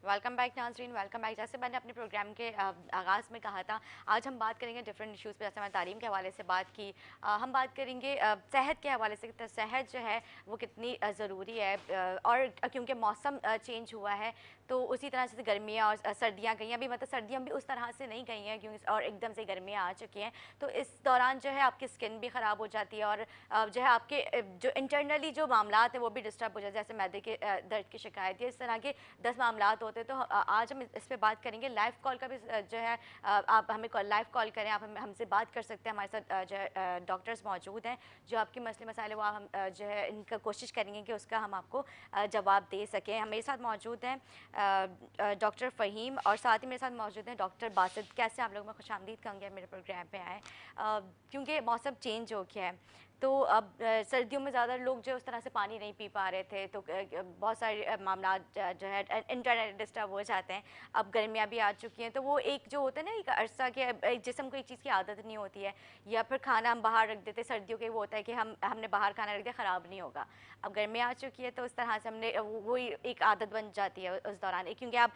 Speaker 1: वेलकम बैक नाज़रीन, वेलकम बैक। जैसे मैंने अपने प्रोग्राम के आगाज़ में कहा था, आज हम बात करेंगे डिफरेंट इश्यूज़ पे। जैसे मैंने तालीम के हवाले से बात की, हम बात करेंगे सेहत के हवाले से। तो सेहत जो है वो कितनी ज़रूरी है, और क्योंकि मौसम चेंज हुआ है तो उसी तरह से गर्मियाँ और सर्दियाँ गई हैं। अभी मतलब सर्दियाँ भी उस तरह से नहीं गई हैं क्योंकि और एकदम से गर्मियाँ आ चुकी हैं। तो इस दौरान जो है आपकी स्किन भी ख़राब हो जाती है और जो है आपके जो इंटरनली जो मामलात हैं वो भी डिस्टर्ब हो जाते हैं। जैसे मैदे के दर्द की शिकायत है, इस तरह के 10 मामलात होते हैं। तो आज हम इस पे बात करेंगे। लाइव कॉल का भी जो है आप हमें लाइव कॉल करें, आप हमसे बात कर सकते हैं। हमारे साथ जो है डॉक्टर्स मौजूद हैं जो आपके मसले मसाइले वो हम जो है इनका कोशिश करेंगे कि उसका हम आपको जवाब दे सकें। हमारे साथ मौजूद हैं डॉक्टर फ़हीम और साथ ही मेरे साथ मौजूद हैं डॉक्टर बासित। कैसे आप लोग, मैं खुशामदीद कहूँगी मेरे प्रोग्राम पे आए, क्योंकि मौसम चेंज हो गया है। तो अब सर्दियों में ज़्यादा लोग जो उस तरह से पानी नहीं पी पा रहे थे, तो बहुत सारे मामला जो है इंटरनेट डिस्टर्ब हो जाते हैं। अब गर्मियाँ भी आ चुकी हैं तो वो एक जो होता है ना, एक अरसा के एक जिस्म को एक चीज़ की आदत नहीं होती है, या फिर खाना हम बाहर रख देते। सर्दियों के वो होता है कि हमने बाहर खाना रख दिया, ख़राब नहीं होगा। अब गर्मियाँ आ चुकी है तो उस तरह से हमने वही एक आदत बन जाती है उस दौरान। क्योंकि आप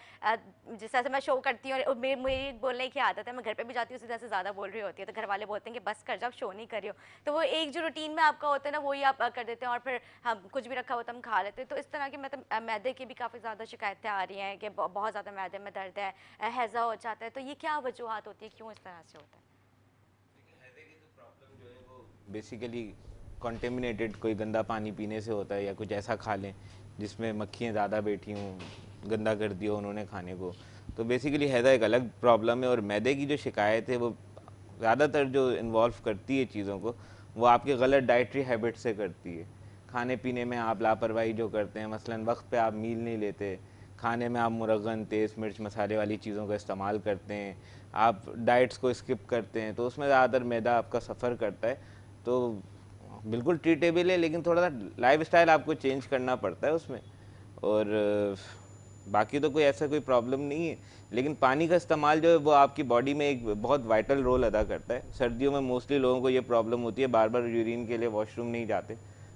Speaker 1: जिस तरह से मैं शो करती हूँ और मेरी बोलने की आदत है, मैं घर पे भी जाती हूँ उसी तरह से ज़्यादा बोल रही होती है, तो घर वाले बोलते हैं कि बस कर जाओ, शो नहीं कर रही हो। तो वो एक जो रूटीन में आपका होता है ना, वही आप कर देते हैं और फिर हम कुछ भी रखा होता है हम खा लेते हैं। तो इस तरह की मतलब मैदे की भी काफ़ी ज़्यादा शिकायतें आ रही हैं कि बहुत ज़्यादा मैदे में दर्द है, हैज़ा हो जाता है। तो ये क्या वजूहत होती है, क्यों इस तरह से होता है?
Speaker 3: बेसिकली कॉन्टेमिनेटेड कोई गंदा पानी पीने से होता है, या कुछ ऐसा खा लें जिसमें मक्खियाँ ज़्यादा बैठी हों, गंदा कर दिया उन्होंने खाने को। तो बेसिकली हैज़ा एक अलग प्रॉब्लम है। और मैदे की जो शिकायत है वो ज़्यादातर जो इन्वॉल्व करती है चीज़ों को, वो आपके गलत डाइटरी हैबिट से करती है। खाने पीने में आप लापरवाही जो करते हैं, मसलन वक्त पे आप मील नहीं लेते, खाने में आप मुरगन, तेज़ मिर्च मसाले वाली चीज़ों का इस्तेमाल करते हैं, आप डाइट्स को स्किप करते हैं, तो उसमें ज़्यादातर मैदा आपका सफ़र करता है। तो बिल्कुल ट्रीटेबल है, लेकिन थोड़ा सा लाइफस्टाइल आपको चेंज करना पड़ता है उसमें। और बाकी तो कोई ऐसा कोई प्रॉब्लम नहीं है। लेकिन पानी का इस्तेमाल जो है वो आपकी बॉडी में एक बहुत वाइटल रोल अदा करता है। सर्दियों में मोस्टली लोगों को ये प्रॉब्लम होती है, बार बार यूरिन के लिए वॉशरूम नहीं जाते,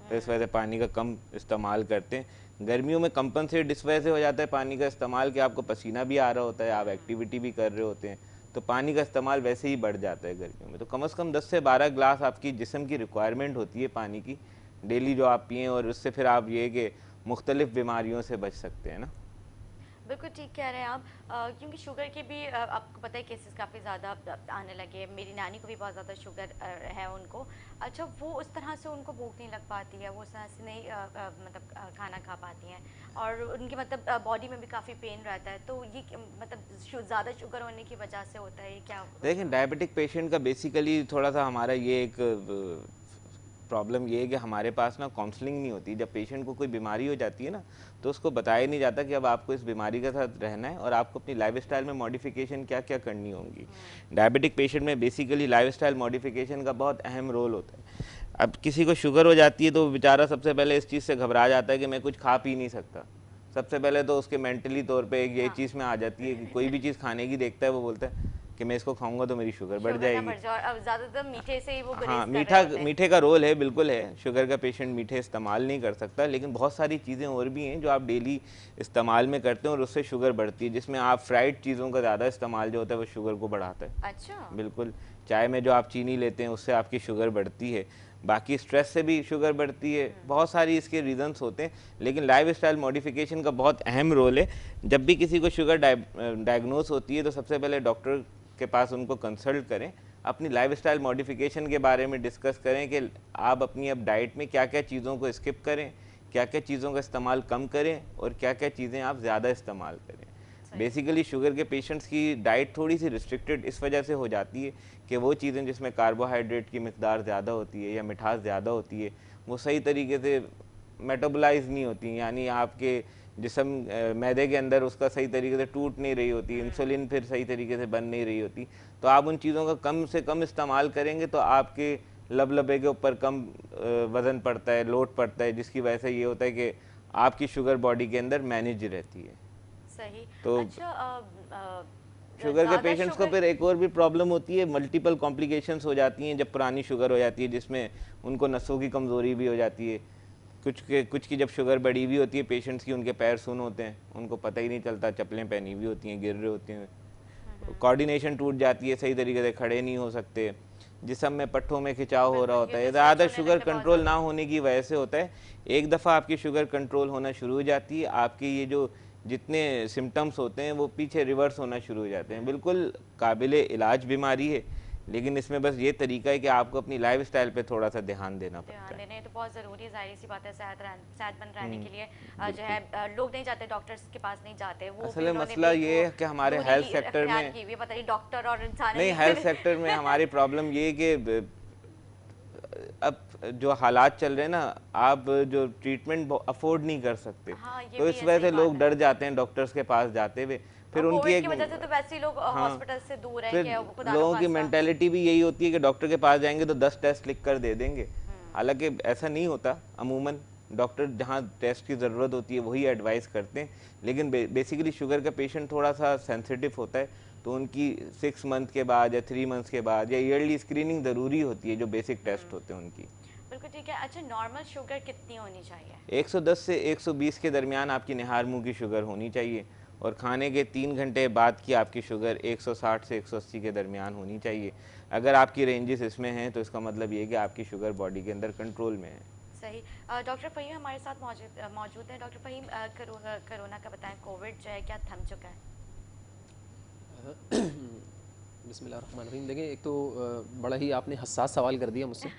Speaker 3: तो इस वजह से पानी का कम इस्तेमाल करते हैं। गर्मियों में कंपनसेट इस वजह से हो जाता है पानी का इस्तेमाल कि आपको पसीना भी आ रहा होता है, आप एक्टिविटी भी कर रहे होते हैं, तो पानी का इस्तेमाल वैसे ही बढ़ जाता है गर्मियों में। तो कम से कम 10 से 12 ग्लास आपकी जिस्म की रिक्वायरमेंट होती है पानी की डेली, जो आप पिएँ, और उससे फिर आप ये कि मुख्तलिफ बीमारियों से बच सकते हैं ना।
Speaker 1: बिल्कुल ठीक कह रहे हैं आप, क्योंकि शुगर के भी आपको पता है केसेस काफ़ी ज़्यादा आने लगे। मेरी नानी को भी बहुत ज़्यादा शुगर है उनको। अच्छा, वो उस तरह से उनको भूख नहीं लग पाती है, वो उस तरह से नहीं मतलब खाना खा पाती हैं, और उनकी मतलब बॉडी में भी काफ़ी पेन रहता है। तो ये मतलब ज़्यादा शुगर होने की वजह से होता है, ये क्या?
Speaker 3: देखें, डायबिटिक पेशेंट का बेसिकली थोड़ा सा हमारा ये एक प्रॉब्लम ये है कि हमारे पास ना काउंसलिंग नहीं होती। जब पेशेंट को कोई बीमारी हो जाती है ना, तो उसको बताया नहीं जाता कि अब आपको इस बीमारी के साथ रहना है और आपको अपनी लाइफस्टाइल में मॉडिफिकेशन क्या क्या करनी होंगी। डायबिटिक पेशेंट में बेसिकली लाइफस्टाइल मॉडिफिकेशन का बहुत अहम रोल होता है। अब किसी को शुगर हो जाती है तो बेचारा सबसे पहले इस चीज़ से घबरा जाता है कि मैं कुछ खा पी नहीं सकता। सबसे पहले तो उसके मेंटली तौर पे एक ये चीज़ में आ जाती है कि कोई भी चीज़ खाने की देखता है वो बोलता है कि मैं इसको खाऊंगा तो मेरी शुगर बढ़
Speaker 1: शुगर ना
Speaker 3: जाएगी।
Speaker 1: बढ़ जाए, और अब ज़्यादातर मीठे से ही वो गुरेज
Speaker 3: हाँ,
Speaker 1: कर रहे होते हैं।
Speaker 3: मीठे का रोल है, बिल्कुल है। शुगर का पेशेंट मीठे इस्तेमाल नहीं कर सकता, लेकिन बहुत सारी चीज़ें और भी हैं जो आप डेली इस्तेमाल में करते हैं और उससे शुगर बढ़ती है, जिसमें आप फ्राइड चीज़ों का ज़्यादा इस्तेमाल जो होता है वो शुगर को बढ़ाता है।
Speaker 1: अच्छा।
Speaker 3: बिल्कुल, चाय में जो आप चीनी लेते हैं उससे आपकी शुगर बढ़ती है, बाकी स्ट्रेस से भी शुगर बढ़ती है, बहुत सारी इसके रीजंस होते हैं। लेकिन लाइफस्टाइल मॉडिफिकेशन का बहुत अहम रोल है। जब भी किसी को शुगर डायग्नोस होती है तो सबसे पहले डॉक्टर के पास उनको कंसल्ट करें, अपनी लाइफस्टाइल मॉडिफिकेशन के बारे में डिस्कस करें कि आप अपनी अब डाइट में क्या क्या चीज़ों को स्किप करें, क्या क्या चीज़ों का इस्तेमाल कम करें और क्या क्या चीज़ें आप ज़्यादा इस्तेमाल करें। बेसिकली शुगर के पेशेंट्स की डाइट थोड़ी सी रिस्ट्रिक्टेड इस वजह से हो जाती है कि वो चीज़ें जिसमें कार्बोहाइड्रेट की मिकदार ज़्यादा होती है या मिठास ज़्यादा होती है वो सही तरीके से मेटाबोलाइज नहीं होती, यानी आपके जिसम मैदे के अंदर उसका सही तरीके से टूट नहीं रही होती, इंसुलिन फिर सही तरीके से बन नहीं रही होती। तो आप उन चीज़ों का कम से कम इस्तेमाल करेंगे तो आपके लबे के ऊपर कम वज़न पड़ता है, लोड पड़ता है, जिसकी वजह से ये होता है कि आपकी शुगर बॉडी के अंदर मैनेज रहती है।
Speaker 1: सही।
Speaker 3: तो
Speaker 1: अच्छा,
Speaker 3: शुगर के
Speaker 1: ज़्यादा
Speaker 3: पेशेंट्स को
Speaker 1: शुगर
Speaker 3: फिर एक और भी प्रॉब्लम होती है, मल्टीपल कॉम्प्लिकेशंस हो जाती हैं जब पुरानी शुगर हो जाती है, जिसमें उनको नसों की कमज़ोरी भी हो जाती है। कुछ की जब शुगर बढ़ी हुई होती है पेशेंट्स की, उनके पैर सुन्न होते हैं, उनको पता ही नहीं चलता, चप्पलें पहनी हुई होती हैं, गिर रहे होते हैं, कोऑर्डिनेशन टूट जाती है, सही तरीके से खड़े नहीं हो सकते, जिस्म में पट्ठों में खिंचाव हो रहा होता है। ज़्यादा शुगर कंट्रोल ना होने की वजह से होता है। एक दफ़ा आपकी शुगर कंट्रोल होना शुरू हो जाती है, आपकी ये जो जितने सिम्टम्स होते हैं वो पीछे रिवर्स होना शुरू हो जाते हैं। बिल्कुल काबिले इलाज बीमारी है, लेकिन इसमें बस ये तरीका है कि आपको अपनी लाइफस्टाइल पे थोड़ा सा ध्यान देना पड़ता है।
Speaker 1: देने तो बहुत ज़रूरी है, जाहिर सी बात है। सेहतमंद रहने के लिए जो है लोग नहीं जाते, डॉक्टर्स के पास नहीं जाते। वो
Speaker 3: असल में मसला ये है कि हमारे हेल्थ सेक्टर में
Speaker 1: पता नहीं डॉक्टर और इंसान
Speaker 3: नहीं, हेल्थ सेक्टर में हमारी प्रॉब्लम ये है कि अब जो हालात चल रहे हैं ना, आप जो ट्रीटमेंट अफोर्ड नहीं कर सकते।
Speaker 1: हाँ, ये
Speaker 3: तो
Speaker 1: भी
Speaker 3: इस
Speaker 1: है,
Speaker 3: वजह
Speaker 1: सही
Speaker 3: से
Speaker 1: बात
Speaker 3: लोग
Speaker 1: है।
Speaker 3: डर जाते हैं डॉक्टर्स के पास जाते हुए। फिर
Speaker 1: और
Speaker 3: उनकी
Speaker 1: कोविड
Speaker 3: एक
Speaker 1: की वजह से तो वैसे ही लोग
Speaker 3: हाँ,
Speaker 1: हॉस्पिटल से दूर हैं
Speaker 3: फिर
Speaker 1: कि खुदा ना
Speaker 3: लोगों की
Speaker 1: खास्ता।
Speaker 3: मेंटेलिटी भी यही होती है कि डॉक्टर के पास जाएंगे तो 10 टेस्ट लिख कर दे देंगे। हालांकि ऐसा नहीं होता, अमूमन डॉक्टर जहाँ टेस्ट की ज़रूरत होती है वही एडवाइस करते हैं। लेकिन बेसिकली शुगर का पेशेंट थोड़ा सा सेंसिटिव होता है, तो उनकी 6 मंथ के बाद या 3 मंथ्स के बाद या ईयरली स्क्रीनिंग ज़रूरी होती है, जो बेसिक टेस्ट होते हैं उनकी।
Speaker 1: बिल्कुल ठीक है। अच्छा, नॉर्मल शुगर कितनी होनी चाहिए?
Speaker 3: 110 से 120 के दरमियान आपकी निहार मुंह की शुगर होनी चाहिए, और खाने के 3 घंटे बाद की आपकी शुगर 160 से 180 के दरमियान होनी चाहिए। अगर आपकी रेंजेस इसमें हैं तो इसका मतलब ये है कि आपकी शुगर बॉडी के अंदर कंट्रोल में है।
Speaker 1: सही। डॉक्टर फ़हीम हमारे साथ मौजूद है। डॉक्टर फ़हीम, कोरोना का बताएं, कोविड जो है क्या थम चुका है?
Speaker 4: बिस्मिल्लाहिर्रहमानिर्रहीम। देखिए, एक तो बड़ा ही आपने हसास सवाल कर दिया मुझसे,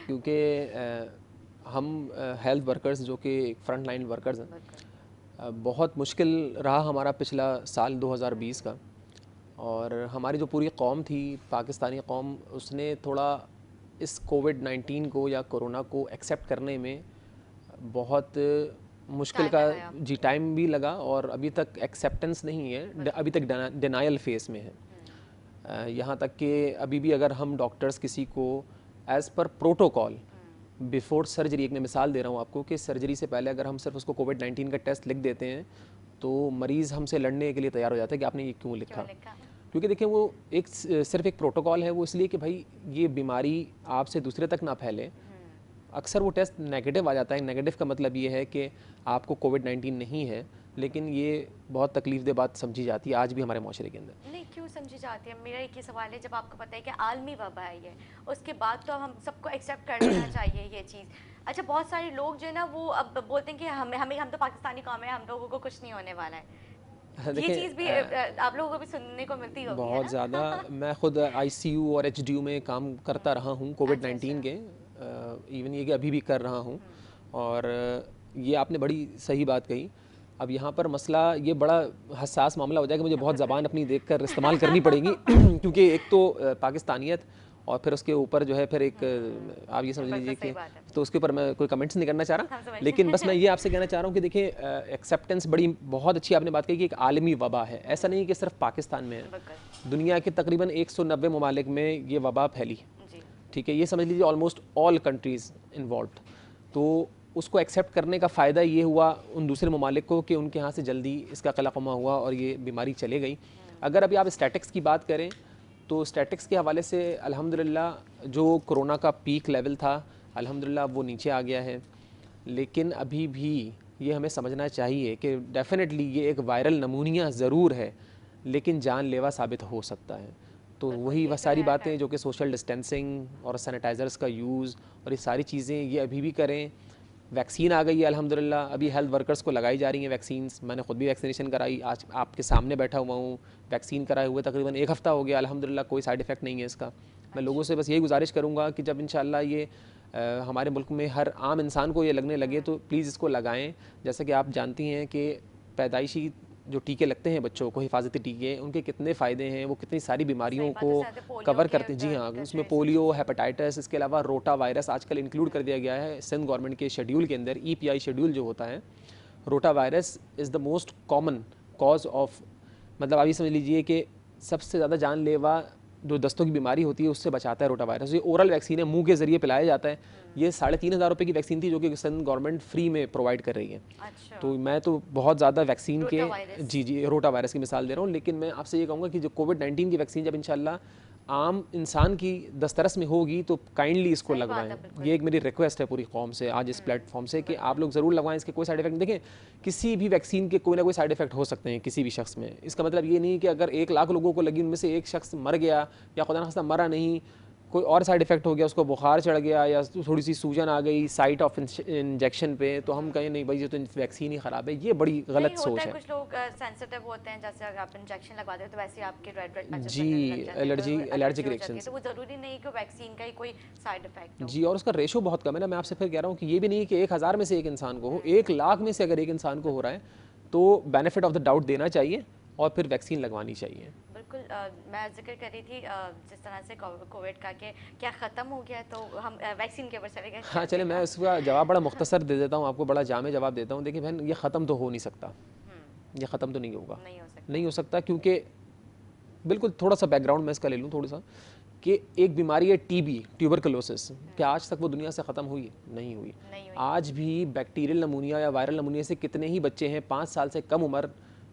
Speaker 4: क्योंकि हम हेल्थ वर्कर्स जो कि फ्रंट लाइन वर्कर्स हैं, बहुत मुश्किल रहा हमारा पिछला साल 2020 का। और हमारी जो पूरी कौम थी, पाकिस्तानी कौम, उसने थोड़ा इस कोविड-19 को या कोरोना को एक्सेप्ट करने में बहुत मुश्किल का टाइम भी लगा, और अभी तक एक्सेप्टेंस नहीं है, अभी तक डिनायल फेस में है। यहाँ तक कि अभी भी अगर हम डॉक्टर्स किसी को as per protocol before surgery, एक मैं मिसाल दे रहा हूँ आपको, कि सर्जरी से पहले अगर हम सिर्फ उसको कोविड-19 का टेस्ट लिख देते हैं तो मरीज़ हमसे लड़ने के लिए तैयार हो जाता है कि आपने ये क्यों लिखा। क्योंकि देखिए, वो एक सिर्फ एक प्रोटोकॉल है, वो इसलिए कि भाई ये बीमारी आपसे दूसरे तक ना फैले। अक्सर वो टेस्ट नेगेटिव आ जाता है। नेगेटिव का मतलब ये है कि आपको कोविड-19 नहीं है, लेकिन ये बहुत तकलीफदेह बात समझी जाती है आज भी हमारे माशरे के अंदर।
Speaker 1: नहीं, क्यों समझी जाती है? मेरा एक ही सवाल है, जब आपको पता है कि आलमी वबा है ये, उसके बाद तो हम सबको एक्सेप्ट कर लेना चाहिए ये चीज़। अच्छा, बहुत सारे लोग जो है ना वो अब बोलते हैं कि हम तो पाकिस्तानी कौम है, हम लोगों को कुछ नहीं होने वाला है। ये चीज़ भी आप लोगों को भी सुनने को मिलती होगी,
Speaker 4: बहुत ज़्यादा। मैं खुद ICU और HDU में काम करता रहा हूँ कोविड-19 के, इवन ये कि अभी भी कर रहा हूँ। और ये आपने बड़ी सही बात कही। अब यहाँ पर मसला ये बड़ा हसास मामला हो जाएगा, मुझे बहुत ज़बान अपनी देखकर इस्तेमाल करनी पड़ेगी क्योंकि एक तो पाकिस्तानियत, और फिर उसके ऊपर जो है फिर एक आप ये समझ लीजिए कि, तो उसके ऊपर मैं कोई कमेंट्स नहीं करना चाह रहा, लेकिन बस मैं ये आपसे कहना चाह रहा हूँ कि देखिए, एक्सेप्टेंस बड़ी बहुत अच्छी आपने बात कही कि एक आलमी वबा है। ऐसा नहीं कि सिर्फ पाकिस्तान में है, दुनिया के तकरीबन 190 ममालिक में ये वबा फैली, ठीक है। ये समझ लीजिए ऑलमोस्ट ऑल कंट्रीज़ इन्वॉल्व्ड। तो उसको एक्सेप्ट करने का फ़ायदा ये हुआ उन दूसरे ममालिक को कि उनके यहाँ से जल्दी इसका कलाकमा हुआ और ये बीमारी चले गई। अगर अभी आप स्टैटिक्स की बात करें तो स्टैटिक्स के हवाले से अल्हम्दुलिल्लाह जो कोरोना का पीक लेवल था अल्हम्दुलिल्लाह वो नीचे आ गया है, लेकिन अभी भी ये हमें समझना चाहिए कि डेफ़िनेटली ये एक वायरल नमूनिया ज़रूर है, लेकिन जानलेवा साबित हो सकता है। तो वही वह सारी बातें जो कि सोशल डिस्टेंसिंग और सैनिटाइज़र्स का यूज़ और ये सारी चीज़ें ये अभी भी करें। वैक्सीन आ गई है अल्हम्दुलिल्लाह, अभी हेल्थ वर्कर्स को लगाई जा रही हैं वैक्सीन्स। मैंने खुद भी वैक्सीनेशन कराई, आज आपके सामने बैठा हुआ हूँ, वैक्सीन कराए हुए तकरीबन 1 हफ़्ता हो गया अल्हम्दुलिल्लाह, कोई साइड इफ़ेक्ट नहीं है इसका। मैं लोगों से बस यही गुजारिश करूँगा कि जब इंशाअल्लाह ये हमारे मुल्क में हर आम इंसान को ये लगने लगे तो प्लीज़ इसको लगाएं। जैसा कि आप जानती हैं कि पैदाइशी जो टीके लगते हैं बच्चों को, हिफाजती टीके, उनके कितने फ़ायदे हैं, वो कितनी सारी बीमारियों को कवर करते हैं। जी हाँ, उसमें पोलियो, हेपेटाइटिस, इसके अलावा रोटा वायरस आजकल इंक्लूड कर दिया गया है सिंध गवर्नमेंट के शेड्यूल के अंदर। EPI शेड्यूल जो होता है, rota virus is the most common cause of, मतलब आप ये समझ लीजिए कि सबसे ज़्यादा जानलेवा जो दस्तों की बीमारी होती है उससे बचाता है रोटा वायरस। ये ओरल वैक्सीन है, मुंह के ज़रिए पिलाया जाता है। ये 3,500 रुपये की वैक्सीन थी जो कि सिंध गवर्नमेंट फ्री में प्रोवाइड कर रही है।
Speaker 1: अच्छा।
Speaker 4: तो मैं तो बहुत ज़्यादा वैक्सीन के
Speaker 1: रोटावायरस।
Speaker 4: जी रोटा वायरस की मिसाल दे रहा हूँ, लेकिन मैं आपसे ये कहूँगा कि जो कोविड-19 की वैक्सीन जब इंशाल्लाह आम इंसान की दस्तरस में होगी तो काइंडली इसको
Speaker 1: सही बात है,
Speaker 4: लगवाएं।
Speaker 1: बिल्कुल।
Speaker 4: ये एक मेरी रिक्वेस्ट है पूरी कौम से आज इस प्लेटफॉर्म से कि आप लोग ज़रूर लगवाएं, इसके कोई साइड इफेक्ट नहीं। देखें, किसी भी वैक्सीन के कोई ना कोई साइड इफेक्ट हो सकते हैं किसी भी शख्स में। इसका मतलब ये नहीं कि अगर 1 लाख लोगों को लगी उनमें से एक शख्स मर गया या खुदा न खास्ता मरा नहीं, कोई और साइड इफेक्ट हो गया, उसको बुखार चढ़ गया या थोड़ी सी सूजन आ गई साइट ऑफ इंजेक्शन पे, तो हम कहें नहीं भाई ये तो वैक्सीन ही ख़राब है। ये बड़ी गलत सोच है।
Speaker 1: कुछ लोग सेंसिटिव होते हैं, जैसे अगर आप इंजेक्शन लगवाते हो तो वैसे आपके रेड पैचेस
Speaker 4: जी, एलर्जिक रिएक्शन,
Speaker 1: तो वो ज़रूरी नहीं कि वैक्सीन का ही कोई साइड इफेक्ट हो।
Speaker 4: जी, और उसका रेशो बहुत कम है ना। मैं आपसे फिर कह रहा हूँ कि ये भी नहीं कि 1,000 में से एक इंसान को हो, 1 लाख में से अगर एक इंसान को हो रहा है तो बेनिफिट ऑफ द डाउट देना चाहिए और फिर वैक्सीन लगवानी चाहिए।
Speaker 1: बिल्कुल। मैं जिक्र कर रही थी जिस तरह से कोविड का कि क्या ख़त्म हो गया, तो हम वैक्सीन के ऊपर चले गए।
Speaker 4: हाँ, चले मैं उसका जवाब बड़ा मुख्तसर दे देता हूँ आपको, बड़ा जामे जवाब देता हूँ। देखिए बहन, ये ख़त्म तो हो नहीं सकता, ये ख़त्म तो नहीं होगा, नहीं हो सकता, क्योंकि बिल्कुल थोड़ा सा बैकग्राउंड मैं इसका ले लूँ थोड़ा सा, कि एक बीमारी है TB, ट्यूबरकुलोसिस, क्या आज तक वो दुनिया से ख़त्म हुई? नहीं हुई। आज भी बैक्टीरियल नमूनिया या वायरल नमूनिया से कितने ही बच्चे हैं 5 साल से कम उम्र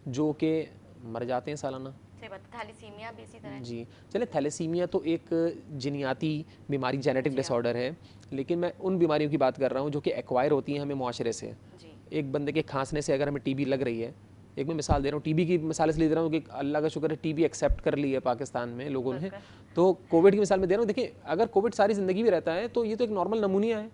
Speaker 4: जो कि मर जाते हैं सालाना।
Speaker 1: थैलेसीमिया भी इसी तरह।
Speaker 4: जी, चले थैलेसीमिया तो एक जिनियाती बीमारी, जेनेटिक डिसऑर्डर है, लेकिन मैं उन बीमारियों की बात कर रहा हूँ जो कि एक्वायर होती हैं हमें मुआशरे से। एक बंदे के खांसने से अगर हमें TB लग रही है, एक मैं मिसाल दे रहा हूँ, TB की मिसाल इसलिए दे रहा हूँ कि अल्लाह का शुक्र है TB एक्सेप्ट कर ली है पाकिस्तान में लोगों ने, तो कोविड की मिसाल में दे रहा हूँ। देखिए, अगर कोविड सारी ज़िंदगी में रहता है तो ये तो एक नॉर्मल नमूनिया है,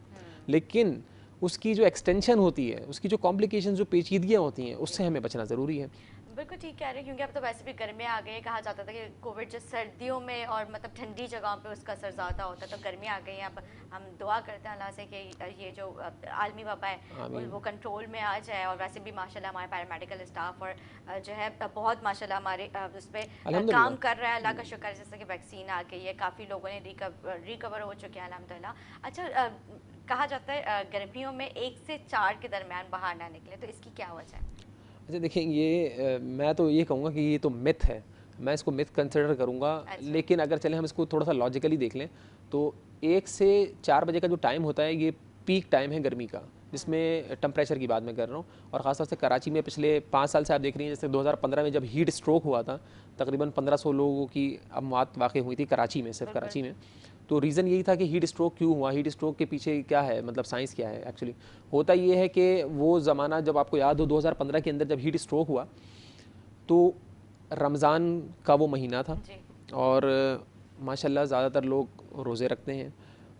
Speaker 4: लेकिन उसकी जो एक्सटेंशन होती है, उसकी जो कॉम्प्लिकेशन, जो पेचीदगियाँ होती हैं, उससे हमें बचना ज़रूरी है।
Speaker 1: बिल्कुल ठीक कह रहे हैं, क्योंकि अब तो वैसे भी गर्मियाँ आ गई। कहा जाता था कि कोविड जो सर्दियों में और मतलब ठंडी जगहों पे उसका असर ज़्यादा होता है, तो गर्मियाँ आ गई हैं। अब हम दुआ करते हैं अल्लाह से कि ये जो आलमी वबा है वो कंट्रोल में आ जाए। और वैसे भी माशाल्लाह हमारे पैरामेडिकल स्टाफ और जो है बहुत माशाल्लाह हमारे उस पर काम कर रहा है, अल्लाह का शुक्र है। जैसे कि वैक्सीन आ गई है, काफ़ी लोगों ने रिकवर हो चुके हैं अल्हम्दुलिल्लाह। अच्छा, कहा जाता है गर्मियों में 1 से 4 के दरमियान बाहर ना निकले, तो इसकी क्या वजह है?
Speaker 4: अच्छा, देखिए ये मैं तो ये कहूँगा कि ये तो मिथ है, मैं इसको मिथ कंसिडर करूँगा। लेकिन अगर चलें हम इसको थोड़ा सा लॉजिकली देख लें तो 1 से 4 बजे का जो टाइम होता है ये पीक टाइम है गर्मी का, जिसमें टेम्परेचर की बात मैं कर रहा हूँ। और ख़ासतौर से कराची में पिछले 5 साल से आप देख रही हैं, जैसे 2015 में जब हीट स्ट्रोक हुआ था, तकरीबन 1500 लोगों की अमवात वाक़ हुई थी कराची में, सिर्फ कराची में। तो रीज़न यही था कि हीट स्ट्रोक क्यों हुआ, हीट स्ट्रोक के पीछे क्या है, मतलब साइंस क्या है। एक्चुअली होता ये है कि वो ज़माना जब आपको याद हो 2015 के अंदर जब हीट स्ट्रोक हुआ तो रमज़ान का वो महीना था और माशाल्लाह ज़्यादातर लोग रोज़े रखते हैं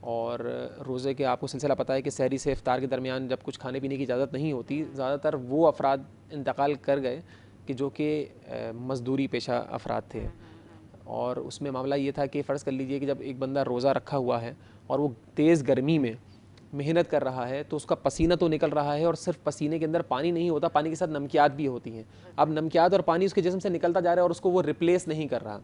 Speaker 4: और रोज़े के आपको सिलसिला पता है कि सहरी से इफ्तार के दरमियान जब कुछ खाने पीने की इजाज़त नहीं होती, ज़्यादातर वो अफराद इंतकाल कर गए कि जो कि मज़दूरी पेशा अफराद थे। और उसमें मामला ये था कि फ़र्ज़ कर लीजिए कि जब एक बंदा रोज़ा रखा हुआ है और वो तेज़ गर्मी में मेहनत कर रहा है तो उसका पसीना तो निकल रहा है और सिर्फ पसीने के अंदर पानी नहीं होता, पानी के साथ नमकियात भी होती हैं। अब नमकियात और पानी उसके जिस्म से निकलता जा रहा है और उसको वो रिप्लेस नहीं कर रहा।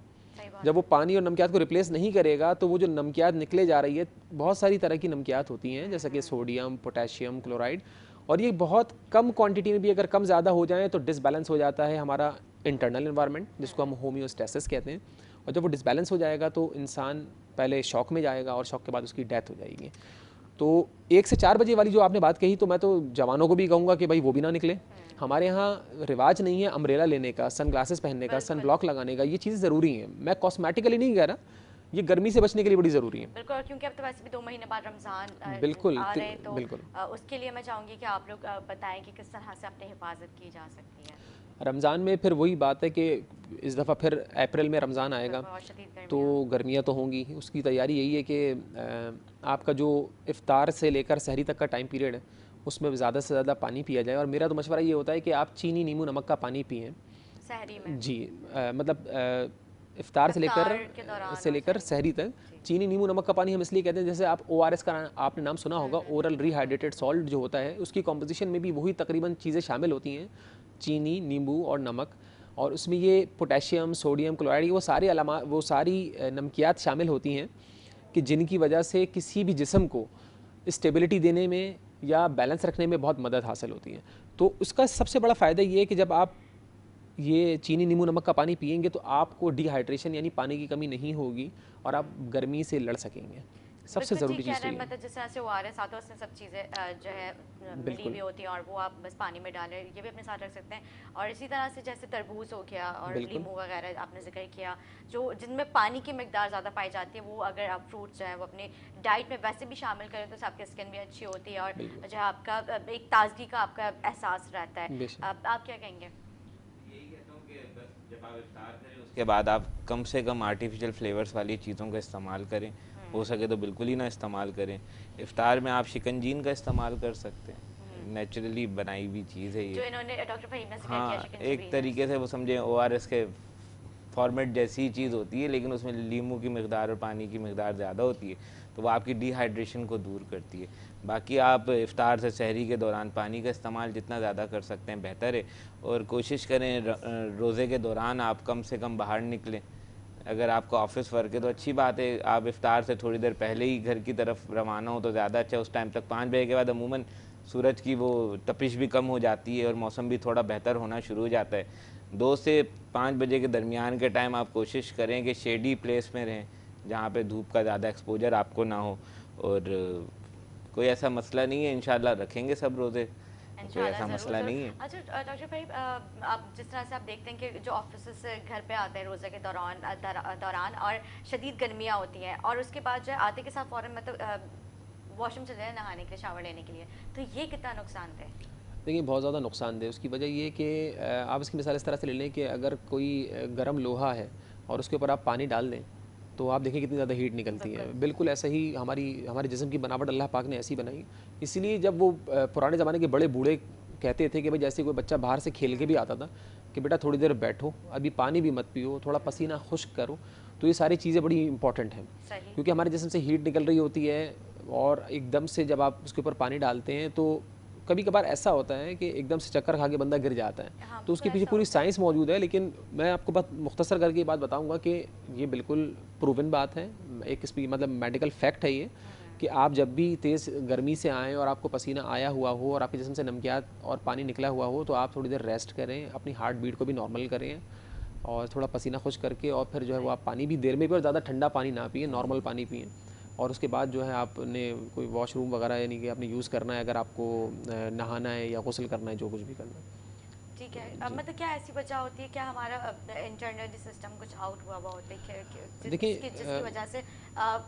Speaker 4: जब वो पानी और नमकियात को रिप्लेस नहीं करेगा तो वो जो नमकियात निकले जा रही है, बहुत सारी तरह की नमकियात होती हैं जैसे कि सोडियम, पोटेशियम, क्लोराइड, और ये बहुत कम क्वांटिटी में भी अगर कम ज़्यादा हो जाए तो डिसबैलेंस हो जाता है हमारा इंटरनल एनवायरनमेंट, जिसको हम होम्योस्टेसिस कहते हैं। और जब वो डिसबैलेंस हो जाएगा तो इंसान पहले शॉक में जाएगा और शॉक के बाद उसकी डेथ हो जाएगी। तो 1 से 4 बजे वाली जो आपने बात कही, तो मैं तो जवानों को भी कहूँगा कि भाई वो भी ना निकले। हमारे यहाँ रिवाज नहीं है अम्ब्रेला लेने का, सन ग्लासेस पहनने का, सन ब्लॉक लगाने का, ये चीज़ें ज़रूरी हैं। मैं कॉस्मेटिकली नहीं कह रहा, ये गर्मी से बचने के लिए बड़ी ज़रूरी है।
Speaker 1: बिल्कुल, क्योंकि अब तो वैसे भी 2 महीने बाद रमज़ान
Speaker 4: बिल्कुल
Speaker 1: आ रहे हैं, तो
Speaker 4: बिल्कुल
Speaker 1: उसके लिए मैं चाहूँगी कि आप लोग बताएं कि किस तरह से अपनी हिफाजत की जा सकती है।
Speaker 4: रमज़ान में फिर वही बात है कि इस दफ़ा फिर अप्रैल में रमज़ान आएगा,
Speaker 1: बहुत शदीद गर्मी
Speaker 4: तो गर्मियाँ तो होंगी। उसकी तैयारी यही है कि आपका जो इफ़्तार से लेकर सहरी तक का टाइम पीरियड है, उसमें ज़्यादा से ज़्यादा पानी पिया जाए। और मेरा तो मशवरा ये होता है कि आप चीनी, नींबू, नमक का पानी पिएँ
Speaker 1: सहरी में।
Speaker 4: जी। मतलब इफ़्तार से
Speaker 1: इफ्तार के दौरान
Speaker 4: लेकर
Speaker 1: और
Speaker 4: सहरी तक चीनी, नींबू, नमक का पानी हम इसलिए कहते हैं, जैसे आप ORS का आपने नाम सुना होगा, ओरल रिहाइड्रेटेड सॉल्ट जो होता है, उसकी कॉम्पोजिशन में भी वही तकरीबन चीज़ें शामिल होती हैं, चीनी, नींबू और नमक। और उसमें ये पोटेशियम, सोडियम क्लोराइड, वो सारी नमकियात शामिल होती हैं कि जिनकी वजह से किसी भी जिस्म को स्टेबिलिटी देने में या बैलेंस रखने में बहुत मदद हासिल होती है। तो उसका सबसे बड़ा फ़ायदा ये है कि जब आप ये चीनी, नींबू, नमक का पानी पिएंगे तो आपको डिहाइड्रेशन यानी पानी की कमी नहीं होगी और आप गर्मी से लड़ सकेंगे। सबसे ज़रूरी चीज़ तो ये है।
Speaker 1: मतलब जिस तरह से ORS आता है उसमें सब चीज़ें जो है मिली हुई होती हैं और वो आप बस पानी में डालें, ये भी अपने साथ रख सकते हैं। और इसी तरह से जैसे तरबूज हो गया और नींबू वगैरह आपने जिक्र किया, जो जिनमें पानी की मिकदार ज़्यादा पाई जाती है, वो अगर आप फ्रूट्स जो है वो अपने डाइट में वैसे भी शामिल करें तो आपकी स्किन भी अच्छी होती है और जो है आपका एक ताजगी का आपका एहसास रहता है। आप क्या कहेंगे?
Speaker 3: जब आप इफ्तार करें उसके बाद आप कम से कम आर्टिफिशियल फ्लेवर्स वाली चीज़ों का इस्तेमाल करें, हो सके तो बिल्कुल ही ना इस्तेमाल करें। इफ्तार में आप शिकंजीन का इस्तेमाल कर सकते हैं, नेचुरली बनाई हुई चीज़ है ये,
Speaker 1: जो इन्होंने डॉक्टर फहीम ने
Speaker 3: हाँ, एक तरीके से वो समझे ORS के फॉर्मेट जैसी ही चीज़ होती है, लेकिन उसमें लीमू की मिकदार और पानी की मिकदार ज़्यादा होती है, तो वो आपकी डिहाइड्रेशन को दूर करती है। बाकी आप इफ़्तार से सहरी के दौरान पानी का इस्तेमाल जितना ज़्यादा कर सकते हैं बेहतर है। और कोशिश करें रोज़े के दौरान आप कम से कम बाहर निकलें। अगर आपका ऑफिस वर्क है तो अच्छी बात है, आप इफ़्तार से थोड़ी देर पहले ही घर की तरफ रवाना हो तो ज़्यादा अच्छा। उस टाइम तक 5 बजे के बाद अमूमन सूरज की वो तपिश भी कम हो जाती है और मौसम भी थोड़ा बेहतर होना शुरू हो जाता है। 2 से 5 बजे के दरमियान के टाइम आप कोशिश करें कि शेडी प्लेस में रहें, जहाँ पे धूप का ज़्यादा एक्सपोजर आपको ना हो। और कोई ऐसा मसला नहीं है, इंशाल्लाह रखेंगे सब रोज़े, कोई ऐसा मसला नहीं है।
Speaker 1: अच्छा डॉक्टर भाई, आप जिस तरह से आप देखते हैं कि जो ऑफिस से घर पे आते हैं रोज़े के दौरान और शदीद गर्मियाँ होती हैं और उसके बाद जो है आते के साथ फ़ौरन मतलब वॉशरूम चले जाए नहाने के लिए, शावर लेने के लिए, तो ये कितना नुकसानदेह?
Speaker 4: देखिए बहुत ज़्यादा नुकसानदेह। उसकी वजह ये कि आप इसकी मिसाल इस तरह से ले लें कि अगर कोई गर्म लोहा है और उसके ऊपर आप पानी डाल दें तो आप देखिए कितनी ज़्यादा हीट निकलती है। बिल्कुल ऐसा ही हमारे जिस्म की बनावट अल्लाह पाक ने ऐसी बनाई। इसीलिए जब वो पुराने ज़माने के बड़े बूढ़े कहते थे कि भाई जैसे कोई बच्चा बाहर से खेल के भी आता था कि बेटा थोड़ी देर बैठो, अभी पानी भी मत पियो, थोड़ा पसीना खुश्क करो, तो ये सारी चीज़ें बड़ी इंपॉर्टेंट हैं क्योंकि हमारे जिस्म से हीट निकल रही होती है और एकदम से जब आप उसके ऊपर पानी डालते हैं तो कभी कभार ऐसा होता है कि एकदम से चक्कर खा के बंदा गिर जाता है।
Speaker 1: हाँ,
Speaker 4: तो उसके पीछे पूरी साइंस मौजूद है, लेकिन मैं आपको बात मुख्तसर करके बात बताऊंगा कि ये बिल्कुल प्रूवन बात है, एक मतलब मेडिकल फैक्ट है ये कि आप जब भी तेज़ गर्मी से आएँ और आपको पसीना आया हुआ हो और आपके जिस्म से नमकियात और पानी निकला हुआ हो तो आप थोड़ी देर रेस्ट करें, अपनी हार्ट बीट को भी नॉर्मल करें और थोड़ा पसीना खुश करके और फिर जो है वो आप पानी भी देर में भी और ज़्यादा ठंडा पानी ना पिए, नॉर्मल पानी पिए। और उसके बाद जो है आपने कोई वॉशरूम वगैरह यानी कि आपने यूज़ करना है, अगर आपको नहाना है या गुस्ल करना है, जो कुछ भी करना है।
Speaker 1: ठीक है, मतलब क्या ऐसी वजह होती है, क्या हमारा इंटरनल सिस्टम कुछ आउट हुआ होता है? देखिए जिसकी वजह से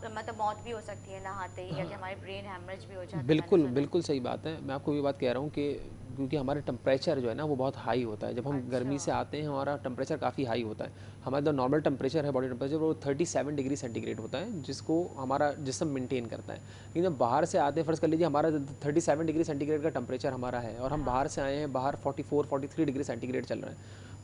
Speaker 1: मतलब मौत भी हो सकती है नहाते ही, या कि हमारे ब्रेन हैमरेज भी हो जाता है।
Speaker 4: बिल्कुल बिल्कुल सही बात है। मैं आपको ये बात कह रहा हूँ कि क्योंकि हमारा टेम्परेचर जो है ना वो बहुत हाई होता है। जब हम गर्मी से आते हैं हमारा टेम्परेचर काफ़ी हाई होता है। हमारा जो नॉर्मल टेम्परेचर है, बॉडी टेम्परेचर, वो 37 डिग्री सेंटीग्रेड होता है, जिसको हमारा जिस्म मेंटेन करता है। लेकिन जब बाहर से आते हैं, फ़र्ज़ कर लीजिए हमारा 37 डिग्री सेंटीग्रेड का टेम्परेचर हमारा है और हम बाहर से आए हैं, बाहर 44-43 डिग्री सेंटीग्रेड चल रहा है,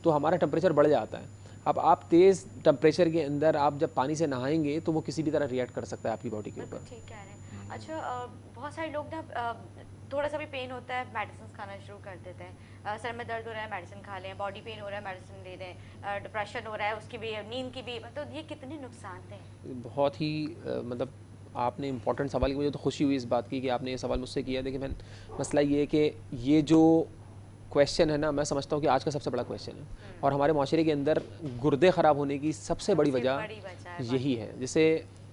Speaker 4: तो हमारा टेम्परेचर बढ़ जाता है। अब आप तेज़ टेम्परेचर के अंदर आप जब पानी से नहाएंगे तो वो किसी भी तरह रिएक्ट कर सकता है आपकी बॉडी के ऊपर।
Speaker 1: ठीक कह रहे हैं। अच्छा, बहुत सारे लोग ना थोड़ा सा भी पेन होता है मेडिसिन खाना शुरू कर देते हैं, सर में दर्द हो रहा है मेडिसिन खा लें, बॉडी पेन हो रहा है मेडिसिन ले लें, डिप्रेशन हो रहा है उसकी भी, नींद की भी, तो ये कितने नुकसान थे?
Speaker 4: बहुत ही मतलब आपने इम्पोर्टेंट सवाल की, मुझे तो खुशी हुई इस बात की कि आपने ये सवाल मुझसे किया। देखिए मसला ये है कि ये जो क्वेश्चन है ना, मैं समझता हूँ कि आज का सबसे बड़ा क्वेश्चन है और हमारे माशरे के अंदर गुर्दे ख़राब होने की सबसे बड़ी वजह यही है। जैसे